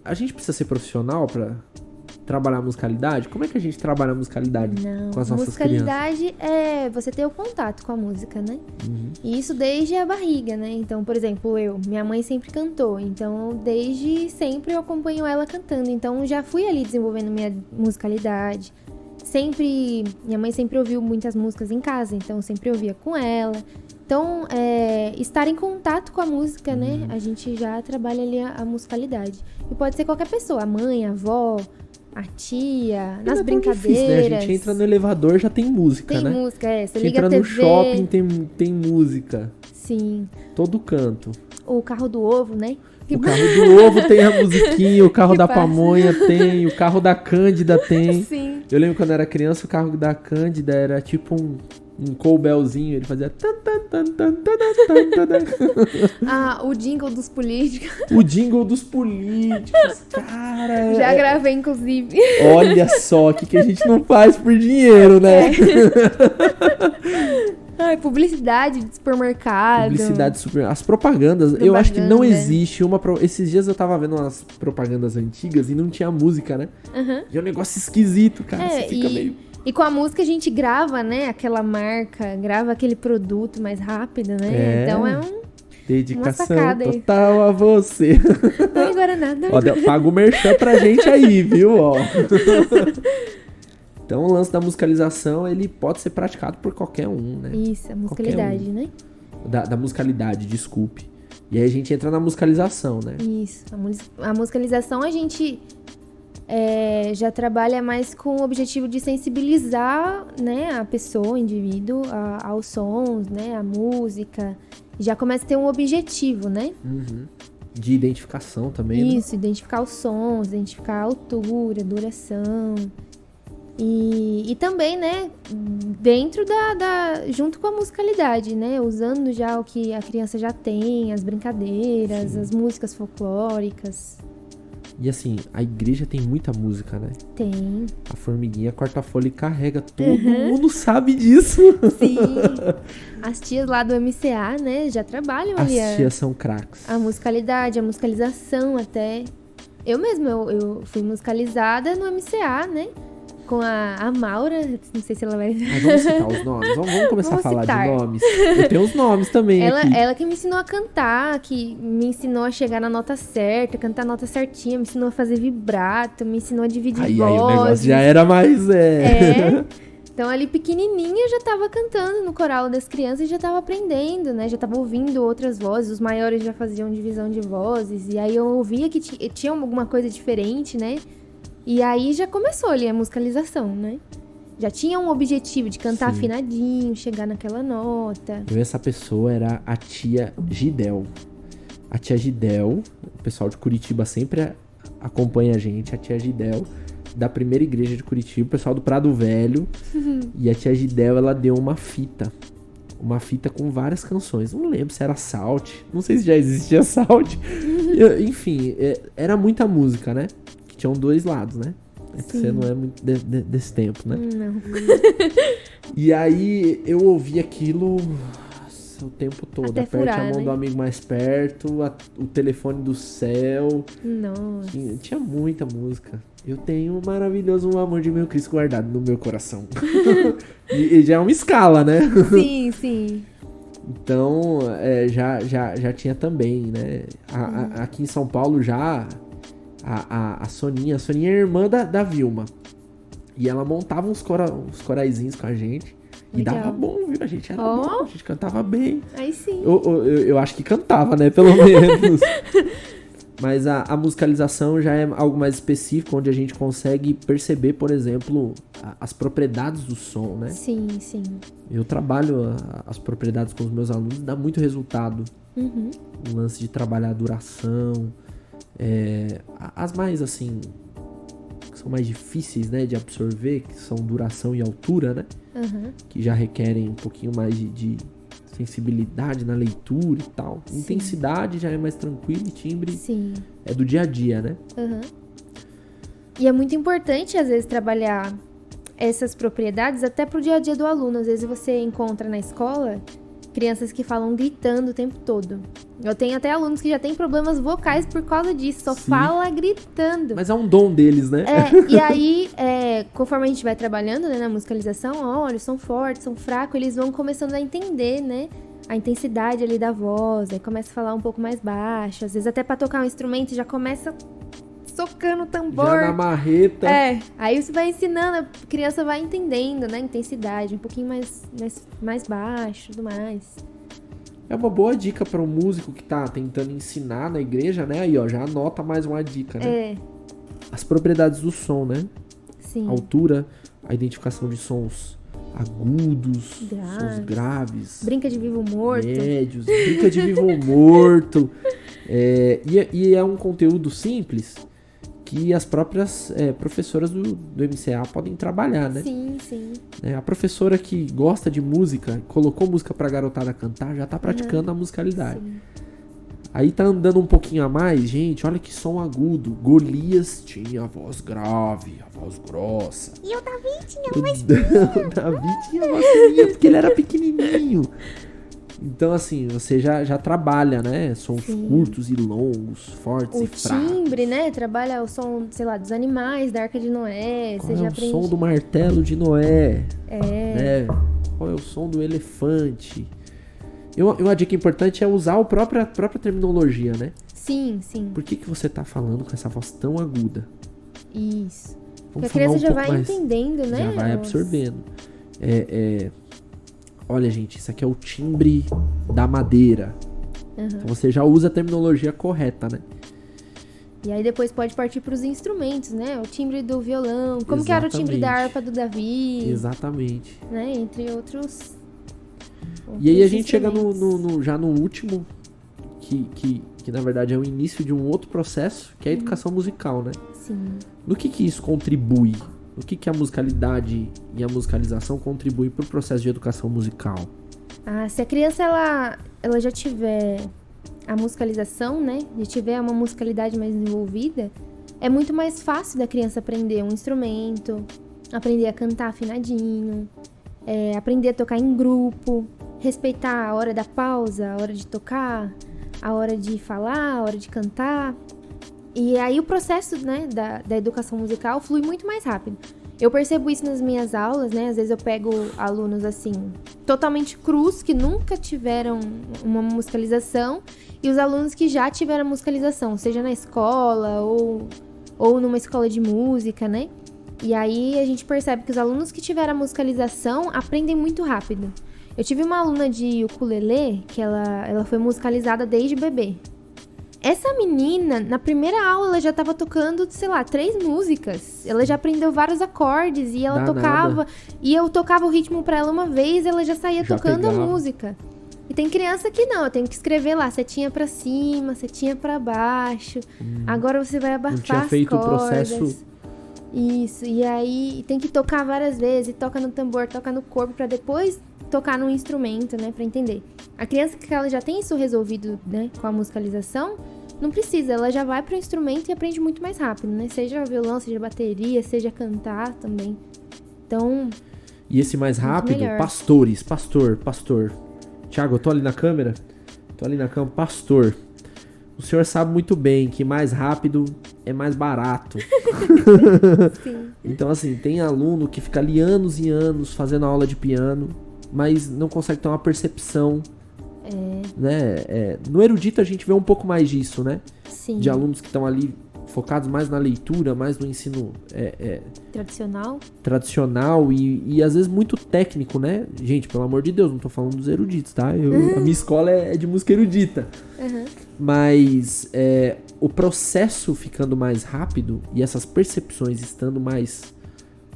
a gente precisa ser profissional para trabalhar a musicalidade? Como é que a gente trabalha a musicalidade com as nossas crianças? Musicalidade é você ter o contato com a música, né? Uhum. E isso desde a barriga, né? Então, por exemplo, minha mãe sempre cantou, então desde sempre eu acompanho ela cantando, então já fui ali desenvolvendo minha musicalidade. Minha mãe sempre ouviu muitas músicas em casa, então eu sempre ouvia com ela. Então, estar em contato com a música, né? A gente já trabalha ali a musicalidade. E pode ser qualquer pessoa, a mãe, a avó, a tia, nas brincadeiras. Difícil, né? A gente entra no elevador, já tem música, né? Tem música, Você liga liga a TV. No shopping, tem música. Sim. Todo canto. O carro do ovo, né? O carro do ovo tem a musiquinha, o carro da pamonha tem, o carro da Cândida tem. Sim. Eu lembro quando eu era criança, o carro da Cândida era tipo um cowbellzinho, ele fazia... O jingle dos políticos. O jingle dos políticos, cara... Já gravei, inclusive. Olha só, o que a gente não faz por dinheiro, né? Publicidade de supermercado. Publicidade de supermercado. As propagandas, eu acho que não existe uma... Esses dias eu tava vendo umas propagandas antigas e não tinha música, né? Uhum. E é um negócio esquisito, cara. Você fica meio... E com a música a gente grava, né? Aquela marca, grava aquele produto mais rápido, né? Então dedicação uma sacada total a você. Não agora nada. Paga o merchan pra gente aí, viu? Ó. Então o lance da musicalização, ele pode ser praticado por qualquer um, né? Isso, a musicalidade, né? Da musicalidade, desculpe. E aí a gente entra na musicalização, né? Isso. A musicalização a gente já trabalha mais com o objetivo de sensibilizar, né, a pessoa, o indivíduo, aos sons, né, à música. Já começa a ter um objetivo, né? Uhum. De identificação também, Isso, né? Identificar os sons, identificar a altura, duração. E também, né, dentro junto com a musicalidade, né, usando já o que a criança já tem, as brincadeiras, Sim. As músicas folclóricas. E assim, a igreja tem muita música, né? Tem. A formiguinha corta a folha e carrega, todo mundo sabe disso. Sim. As tias lá do MCA, né, já trabalham ali. As tias são craques. A musicalidade, a musicalização até. Eu mesma, eu fui musicalizada no MCA, né? Com a Maura, não sei se ela vai... Mas vamos citar os nomes, vamos começar a falar de nomes. Eu tenho os nomes também ela que me ensinou a cantar, que me ensinou a chegar na nota certa, cantar a nota certinha, me ensinou a fazer vibrato, me ensinou a dividir vozes. Aí o negócio já era mais... Então ali pequenininha eu já tava cantando no coral das crianças e já tava aprendendo, né? Já tava ouvindo outras vozes, os maiores já faziam divisão de vozes, e aí eu ouvia que tinha alguma coisa diferente, né? E aí já começou ali a musicalização, né? Já tinha um objetivo de cantar Sim. afinadinho, chegar naquela nota. Essa pessoa era a tia Gidel. A tia Gidel, o pessoal de Curitiba sempre acompanha a gente, a tia Gidel, da primeira igreja de Curitiba, o pessoal do Prado Velho. E a tia Gidel, ela deu uma fita com várias canções. Não lembro se era Salt, não sei se já existia Salt. Enfim, era muita música, né? Que tinham 2 lados, né? Você não é muito desse tempo, né? Não. E aí eu ouvi aquilo o tempo todo. Até Aperte furar, a mão né? do amigo mais perto, o telefone do céu. Nossa. Tinha muita música. Eu tenho um maravilhoso amor de meu Cristo guardado no meu coração. e já é uma escala, né? Sim, sim. Então, já tinha também, né? Aqui em São Paulo já a Soninha é irmã da Vilma. E ela montava uns coraizinhos com a gente. E Legal. dava bom, viu? A gente era bom, a gente cantava bem. Aí sim. Eu acho que cantava, né? Pelo menos. Mas a musicalização já é algo mais específico, onde a gente consegue perceber, por exemplo, as propriedades do som, né? Sim, sim. Eu trabalho as propriedades com os meus alunos, dá muito resultado. Uhum. O lance de trabalhar a duração. As mais, assim, que são mais difíceis, né, de absorver, que são duração e altura, né? Uhum. Que já requerem um pouquinho mais de sensibilidade na leitura e tal. Sim. Intensidade já é mais tranquilo e timbre Sim. é do dia a dia, né? Uhum. E é muito importante, às vezes, trabalhar essas propriedades até pro dia a dia do aluno. Às vezes você encontra na escola crianças que falam gritando o tempo todo. Eu tenho até alunos que já têm problemas vocais por causa disso, só Sim. fala gritando. Mas é um dom deles, né? E aí, conforme a gente vai trabalhando, né, na musicalização, olha, eles são fortes, são fracos, eles vão começando a entender, né, a intensidade ali da voz, aí começa a falar um pouco mais baixo, às vezes até pra tocar um instrumento já começa socando o tambor. Já na marreta. Aí você vai ensinando, a criança vai entendendo, né, a intensidade, um pouquinho mais baixo, tudo mais. É uma boa dica para um músico que tá tentando ensinar na igreja, né? Aí, ó, já anota mais uma dica, né? As propriedades do som, né? Sim. A altura, a identificação de sons agudos, sons graves. Brinca de vivo morto. Médios, brinca de vivo morto. E é um conteúdo simples que as próprias professoras do MCA podem trabalhar, né? Sim, sim. A professora que gosta de música, colocou música pra garotada cantar, já tá praticando a musicalidade. Sim. Aí tá andando um pouquinho a mais, gente, olha que som agudo. Golias tinha a voz grave, a voz grossa. E o Davi tinha O Davi tinha a voz fininha, porque ele era pequenininho. Então, assim, você já trabalha, né? Sons curtos e longos, fortes e fracos. O timbre, né? Trabalha o som, sei lá, dos animais, da Arca de Noé. Qual você é já o aprende. som do martelo de Noé? Né? Qual é o som do elefante? E uma dica importante é usar a própria terminologia, né? Sim, sim. Por que você tá falando com essa voz tão aguda? Isso. Porque Vamos a criança falar já pouco vai mais. entendendo, né? Já vai absorvendo. Olha, gente, isso aqui é o timbre da madeira. Então você já usa a terminologia correta, né? E aí depois pode partir para os instrumentos, né? O timbre do violão, como que era o timbre da harpa do Davi. Exatamente. Né? Entre outros. E aí a gente chega instrumentos. já no último, que na verdade é o início de um outro processo, que é a educação musical, né? Sim. No que isso contribui? No que a musicalidade e a musicalização contribuem para o processo de educação musical? Se a criança ela já tiver a musicalização, né? Já tiver uma musicalidade mais desenvolvida, é muito mais fácil da criança aprender um instrumento, aprender a cantar afinadinho, aprender a tocar em grupo, respeitar a hora da pausa, a hora de tocar, a hora de falar, a hora de cantar. E aí o processo, né, da educação musical flui muito mais rápido. Eu percebo isso nas minhas aulas, né? Às vezes eu pego alunos, assim, totalmente crus, que nunca tiveram uma musicalização, e os alunos que já tiveram musicalização, seja na escola ou numa escola de música, né? E aí a gente percebe que os alunos que tiveram a musicalização aprendem muito rápido. Eu tive uma aluna de ukulele, que ela foi musicalizada desde bebê. Essa menina, na primeira aula, ela já tava tocando, sei lá, 3 músicas. Ela já aprendeu vários acordes e ela tocava. E eu tocava o ritmo pra ela uma vez, ela já saía tocando pegava a música. tem criança que não, eu tenho que escrever lá, setinha pra cima, setinha pra baixo. Agora você vai abafar Não tinha as feito o cordas. processo. Isso, e aí tem que tocar várias vezes, toca no tambor, toca no corpo, pra depois tocar no instrumento, né, pra entender. A criança que ela já tem isso resolvido, né, com a musicalização, não precisa, ela já vai pro instrumento e aprende muito mais rápido, né, seja violão, seja bateria, seja cantar também. Então... E esse mais rápido, melhor. pastor. Thiago, eu tô ali na câmera? Pastor. O senhor sabe muito bem que mais rápido é mais barato. Sim. Então, assim, tem aluno que fica ali anos e anos fazendo aula de piano, mas não consegue ter uma percepção, né? No erudito a gente vê um pouco mais disso, né? Sim. De alunos que estão ali focados mais na leitura, mais no ensino tradicional e às vezes muito técnico, né? Gente, pelo amor de Deus, não tô falando dos eruditos, tá? A minha escola é de música erudita. Uhum. Mas o processo ficando mais rápido e essas percepções estando mais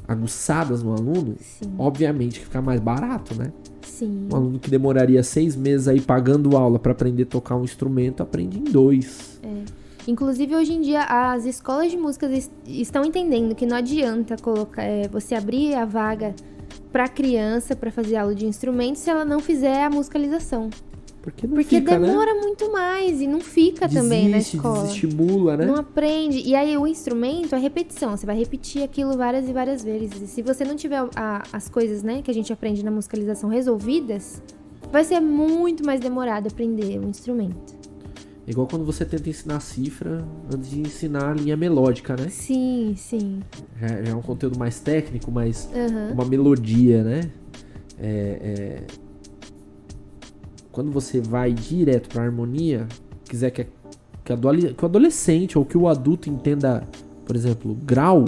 aguçadas no aluno, Sim. obviamente que fica mais barato, né? Sim. Um aluno que demoraria 6 meses aí pagando aula para aprender a tocar um instrumento, aprende em 2. Inclusive, hoje em dia, as escolas de música estão entendendo que não adianta colocar, você abrir a vaga para criança para fazer aula de instrumento se ela não fizer a musicalização. Porque não Porque fica, demora né? muito mais e não fica também na escola. Desestimula, né? Não aprende. E aí o instrumento é repetição. Você vai repetir aquilo várias e várias vezes. E se você não tiver as coisas, né, que a gente aprende na musicalização resolvidas, vai ser muito mais demorado aprender o instrumento. É igual quando você tenta ensinar cifra antes de ensinar a linha melódica, né? Sim, sim. Já é um conteúdo mais técnico, mas Uhum. uma melodia, né? Quando você vai direto pra harmonia, quiser que o adolescente ou que o adulto entenda, por exemplo, grau,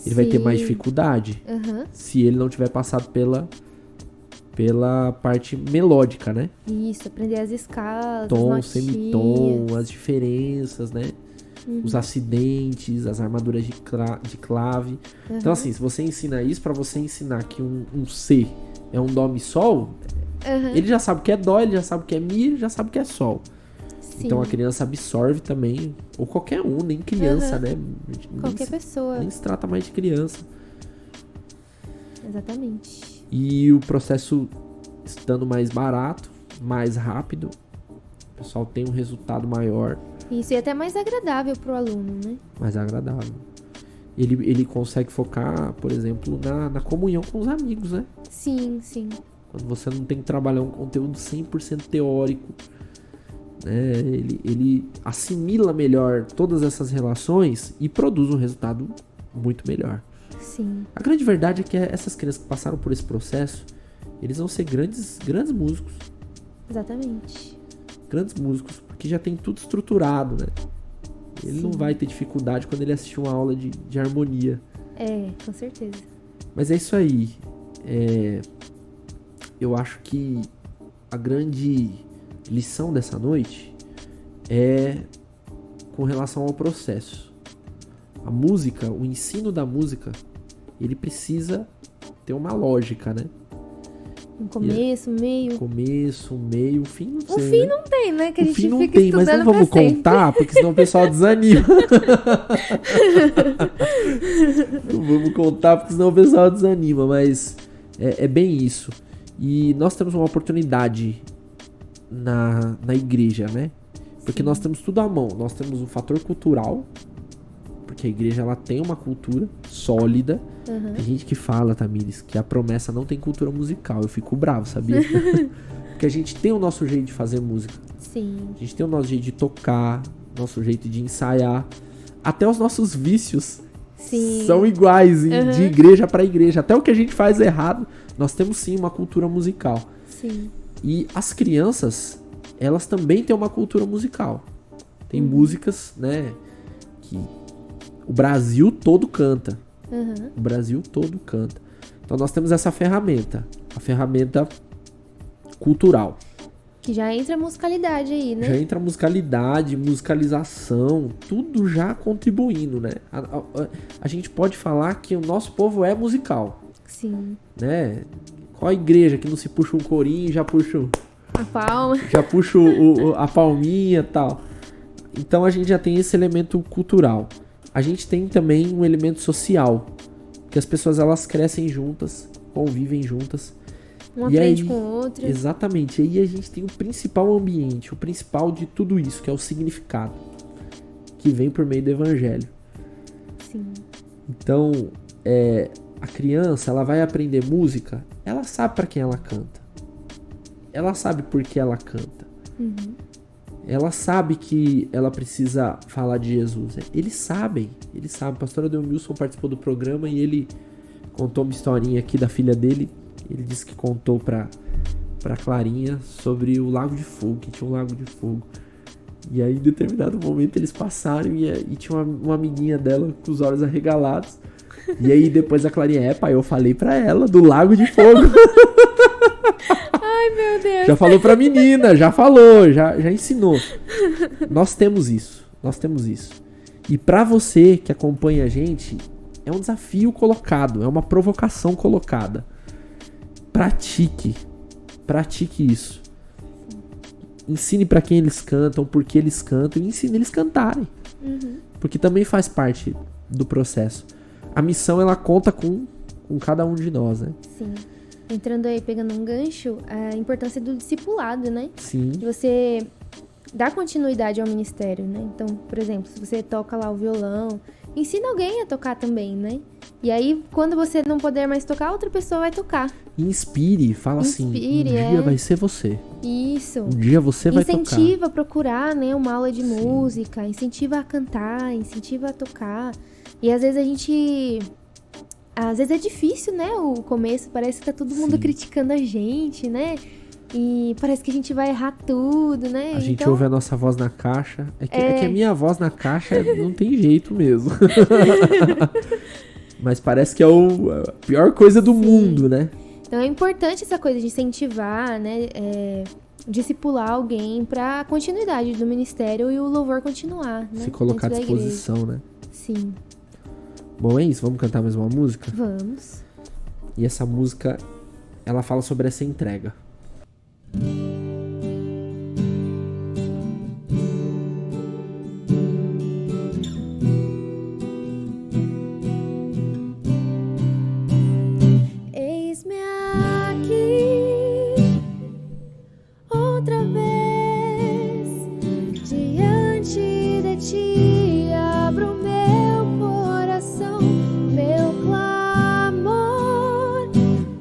ele vai ter mais dificuldade Uhum. se ele não tiver passado pela parte melódica, né? Isso, aprender as escalas, Tom, as notinhas. semitom, as diferenças, né? Os acidentes, as armaduras de clave. Então, assim, se você ensina isso, pra você ensinar que um C é um dó, mi, sol, ele já sabe o que é dó, ele já sabe o que é mi, ele já sabe o que é sol. Sim. Então a criança absorve também, ou qualquer um, nem criança, né? Qualquer pessoa. Nem se trata mais de criança. Exatamente. E o processo estando mais barato, mais rápido, o pessoal tem um resultado maior. Isso, e até mais agradável pro aluno, né? Mais agradável. Ele consegue focar, por exemplo, na comunhão com os amigos, né? Sim, sim. Quando você não tem que trabalhar um conteúdo 100% teórico, né? Ele assimila melhor todas essas relações e produz um resultado muito melhor. Sim. A grande verdade é que essas crianças que passaram por esse processo, eles vão ser grandes músicos. Exatamente. Grandes músicos, porque já tem tudo estruturado, né? Ele não vai ter dificuldade quando ele assistir uma aula de harmonia. Com certeza. Mas é isso aí. Eu acho que a grande lição dessa noite é com relação ao processo. A música, o ensino da música, ele precisa ter uma lógica, né? Um começo, meio. Começo, meio, fim não sei. O fim não tem, né? Que a O gente fim não fica tem, mas estudando não vamos pra sempre. contar, porque senão o pessoal desanima. Não vamos contar, porque senão o pessoal desanima, mas é bem isso. E nós temos uma oportunidade na igreja, né? Porque nós temos tudo à mão. Nós temos o fator cultural, porque a igreja ela tem uma cultura sólida. Tem gente que fala, Tamires, que a promessa não tem cultura musical. Eu fico bravo, sabia? Porque a gente tem o nosso jeito de fazer música. Sim. A gente tem o nosso jeito de tocar, nosso jeito de ensaiar. Até os nossos vícios Sim. são iguais de igreja para igreja. Até o que a gente faz errado, nós temos sim uma cultura musical. Sim. E as crianças, elas também têm uma cultura musical. Tem músicas, né, que o Brasil todo canta. O Brasil todo canta. Então nós temos essa ferramenta, a ferramenta cultural. Que já entra a musicalidade aí, né? Já entra a musicalidade, musicalização, tudo já contribuindo, né? A gente pode falar que o nosso povo é musical, Sim. né? Qual a igreja que não se puxa um corinho e já puxa A palma. Já puxo a palminha e tal. Então a gente já tem esse elemento cultural. A gente tem também um elemento social, que as pessoas elas crescem juntas, convivem juntas. Um aprende com o outro. Exatamente. E aí a gente tem o principal ambiente, o principal de tudo isso, que é o significado, que vem por meio do evangelho. Sim. Então, a criança, ela vai aprender música, ela sabe para quem ela canta. Ela sabe por que ela canta. Uhum. Ela sabe que ela precisa falar de Jesus. Eles sabem. O pastor Adelmilson participou do programa e ele contou uma historinha aqui da filha dele. Ele disse que contou pra Clarinha sobre o Lago de Fogo, que tinha um Lago de Fogo. E aí, em determinado momento, eles passaram e tinha uma amiguinha dela com os olhos arregalados. E aí, depois a Clarinha, pai, eu falei pra ela do Lago de Fogo. Ai, meu Deus. Já falou pra menina, já falou, já ensinou. Nós temos isso. E pra você que acompanha a gente, é um desafio colocado, é uma provocação colocada. Pratique isso. Ensine pra quem eles cantam, por que eles cantam, e ensine eles cantarem. Uhum. Porque também faz parte do processo. A missão, ela conta com cada um de nós, né? Sim. Entrando aí, pegando um gancho, a importância do discipulado, né? Sim. De você dar continuidade ao ministério, né? Então, por exemplo, se você toca lá o violão, ensina alguém a tocar também, né? E aí, quando você não puder mais tocar, outra pessoa vai tocar. Inspire, fala assim, um dia vai ser você. Isso. Um dia você vai tocar. Incentiva a procurar, né, uma aula de música, incentiva a cantar, incentiva a tocar. E às vezes Às vezes é difícil, né, o começo, parece que tá todo mundo criticando a gente, né? E parece que a gente vai errar tudo, né? A gente ouve a nossa voz na caixa. É que a minha voz na caixa não tem jeito mesmo. Mas parece que é a pior coisa do mundo, né? Então é importante essa coisa de incentivar, né? Discipular alguém pra continuidade do ministério e o louvor continuar, né? Se colocar à disposição, né? Sim. Bom, é isso. Vamos cantar mais uma música? Vamos. E essa música, ela fala sobre essa entrega. Eis-me aqui outra vez diante de ti, abro meu coração, meu clamor,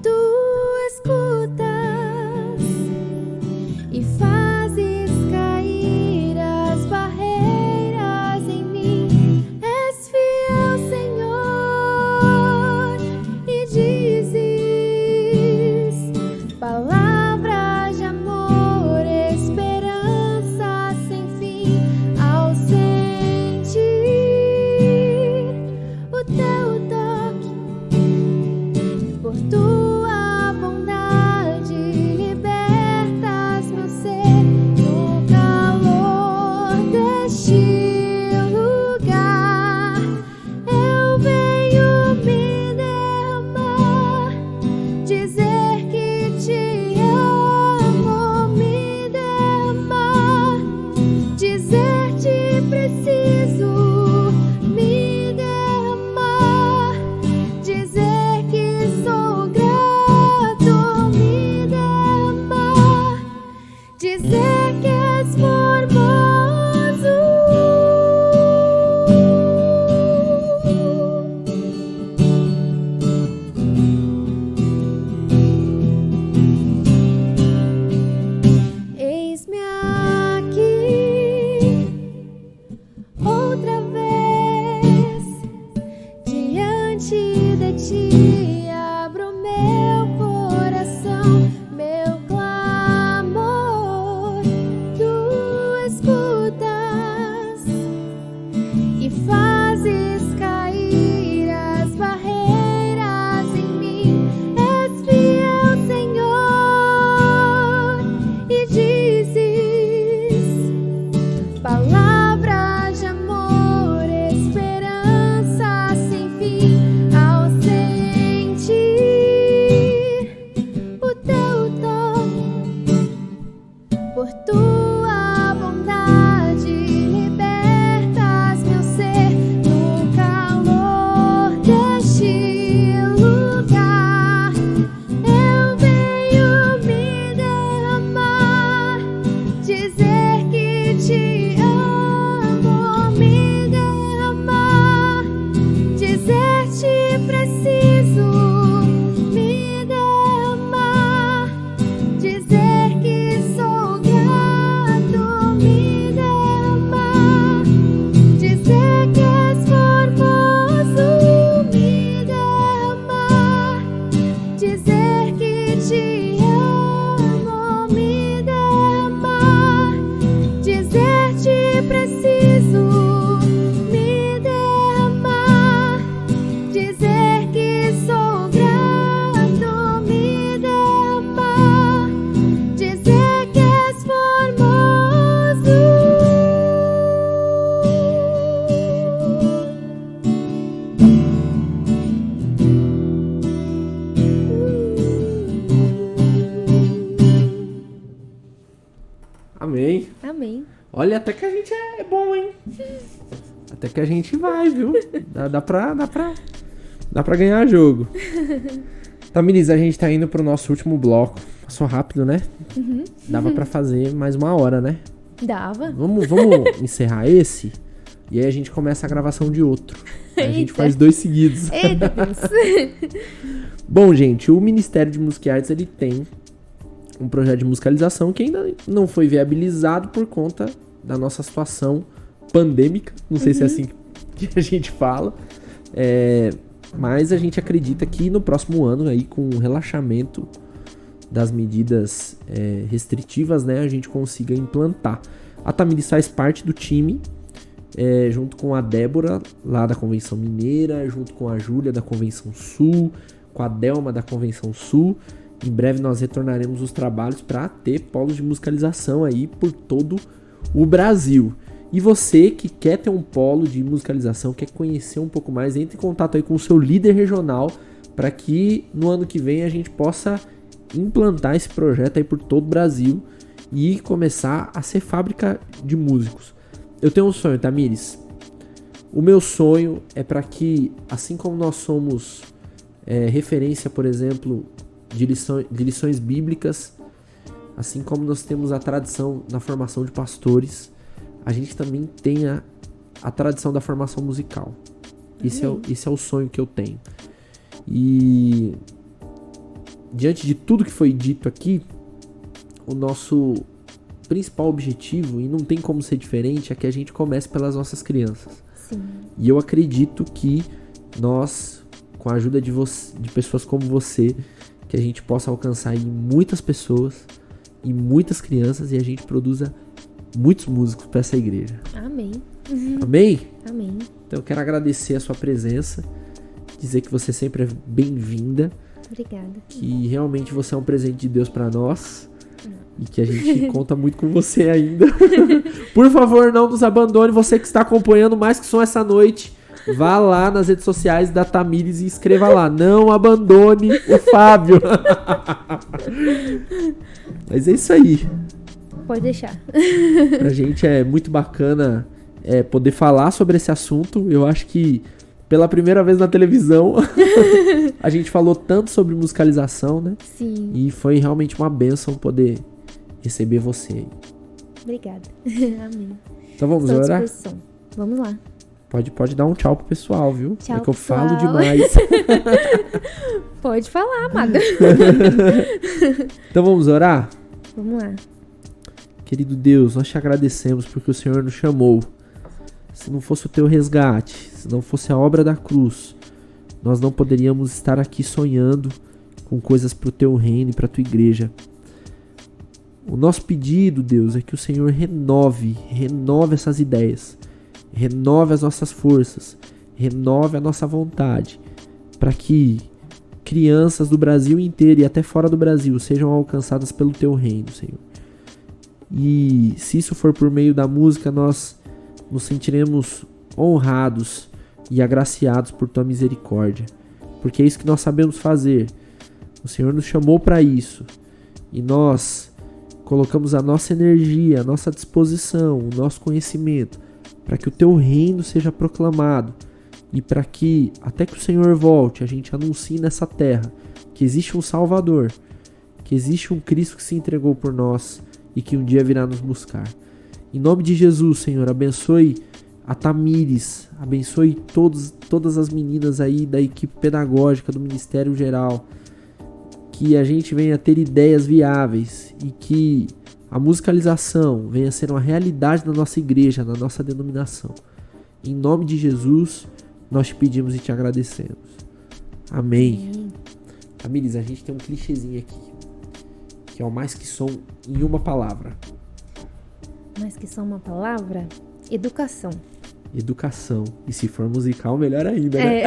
tu escutas e fazes cair as barreiras em mim. És fiel, Senhor, e dizes palavras de amor, esperança sem fim. Ao sentir o teu toque, por tua bondade, libertas meu ser no calor deste lugar. Eu venho me derramar, dizer que te amo, me derramar, dizer te preciso, me derramar, dizer que sou grato, me derramar, dizer que és formoso. Amém. Olha, até que a gente é bom, hein? Até que a gente vai, viu? Dá pra ganhar jogo. Tamires, a gente tá indo pro nosso último bloco. Passou rápido, né? Uhum. Dava pra fazer mais 1 hora, né? Dava. Vamos encerrar esse e aí a gente começa a gravação de outro. A gente Eita. faz 2 seguidos. Eita, Deus. Bom, gente, o Ministério de Música e Artes, ele tem um projeto de musicalização que ainda não foi viabilizado por conta da nossa situação pandêmica. Não sei se é assim que a gente fala. Mas a gente acredita que no próximo ano, aí, com o relaxamento das medidas restritivas, né, a gente consiga implantar. A Tamires faz parte do time, junto com a Débora, lá da Convenção Mineira, junto com a Júlia, da Convenção Sul, com a Delma, da Convenção Sul. Em breve nós retornaremos os trabalhos para ter polos de musicalização aí por todo o Brasil. E você que quer ter um polo de musicalização, quer conhecer um pouco mais, entre em contato aí com o seu líder regional para que no ano que vem a gente possa implantar esse projeto aí por todo o Brasil e começar a ser fábrica de músicos. Eu tenho um sonho, Tamires. O meu sonho é para que, assim como nós somos referência, por exemplo, de lições bíblicas, assim como nós temos a tradição na formação de pastores, a gente também tenha a tradição da formação musical. Esse é o sonho que eu tenho. E diante de tudo que foi dito aqui, o nosso principal objetivo, e não tem como ser diferente, é que a gente comece pelas nossas crianças. Sim. E eu acredito que nós, com a ajuda de pessoas como você, que a gente possa alcançar aí muitas pessoas e muitas crianças e a gente produza muitos músicos para essa igreja. Amém. Amém? Amém. Então eu quero agradecer a sua presença, dizer que você sempre é bem-vinda, Obrigada. que realmente você é um presente de Deus para nós e que a gente conta muito com você ainda. Por favor, não nos abandone, você que está acompanhando Mais Que Som essa noite. Vá lá nas redes sociais da Tamires e escreva lá. Não abandone o Fábio. Mas é isso aí. Pode deixar. Pra gente é muito bacana poder falar sobre esse assunto. Eu acho que pela primeira vez na televisão a gente falou tanto sobre musicalização, né? Sim. E foi realmente uma bênção poder receber você aí. Obrigada. Amém. Então vamos Estou à orar? disposição. Vamos lá. Pode dar um tchau pro pessoal, viu? Tchau, é que eu pessoal. falo demais. Pode falar, amada. Então vamos orar? Vamos lá. Querido Deus, nós te agradecemos porque o Senhor nos chamou. Se não fosse o teu resgate, se não fosse a obra da cruz, nós não poderíamos estar aqui sonhando com coisas para o teu reino e para a tua igreja. O nosso pedido, Deus, é que o Senhor renove essas ideias, renove as nossas forças, renove a nossa vontade, para que crianças do Brasil inteiro e até fora do Brasil sejam alcançadas pelo teu reino, Senhor. E se isso for por meio da música, nós nos sentiremos honrados e agraciados por tua misericórdia, porque é isso que nós sabemos fazer. O Senhor nos chamou para isso e nós colocamos a nossa energia, a nossa disposição, o nosso conhecimento para que o teu reino seja proclamado e para que, até que o Senhor volte, a gente anuncie nessa terra que existe um Salvador, que existe um Cristo que se entregou por nós e que um dia virá nos buscar. Em nome de Jesus, Senhor, abençoe a Tamires, abençoe todas as meninas aí da equipe pedagógica do Ministério Geral, que a gente venha ter ideias viáveis e que a musicalização venha a ser uma realidade na nossa igreja, na nossa denominação. Em nome de Jesus, nós te pedimos e te agradecemos. Amém. Tamires, a gente tem um clichêzinho aqui, que é o mais que som em uma palavra. Mais que só uma palavra? Educação. Educação. E se for musical, melhor ainda, né?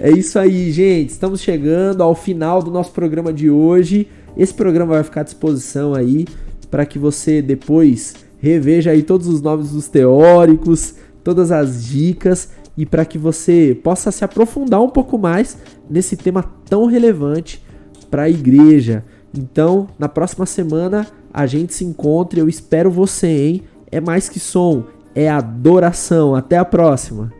É isso aí, gente. Estamos chegando ao final do nosso programa de hoje. Esse programa vai ficar à disposição aí para que você depois reveja aí todos os nomes dos teóricos, todas as dicas e para que você possa se aprofundar um pouco mais nesse tema tão relevante para a igreja. Então, na próxima semana, A gente se encontra, eu espero você, hein? É mais que som, é adoração. Até a próxima.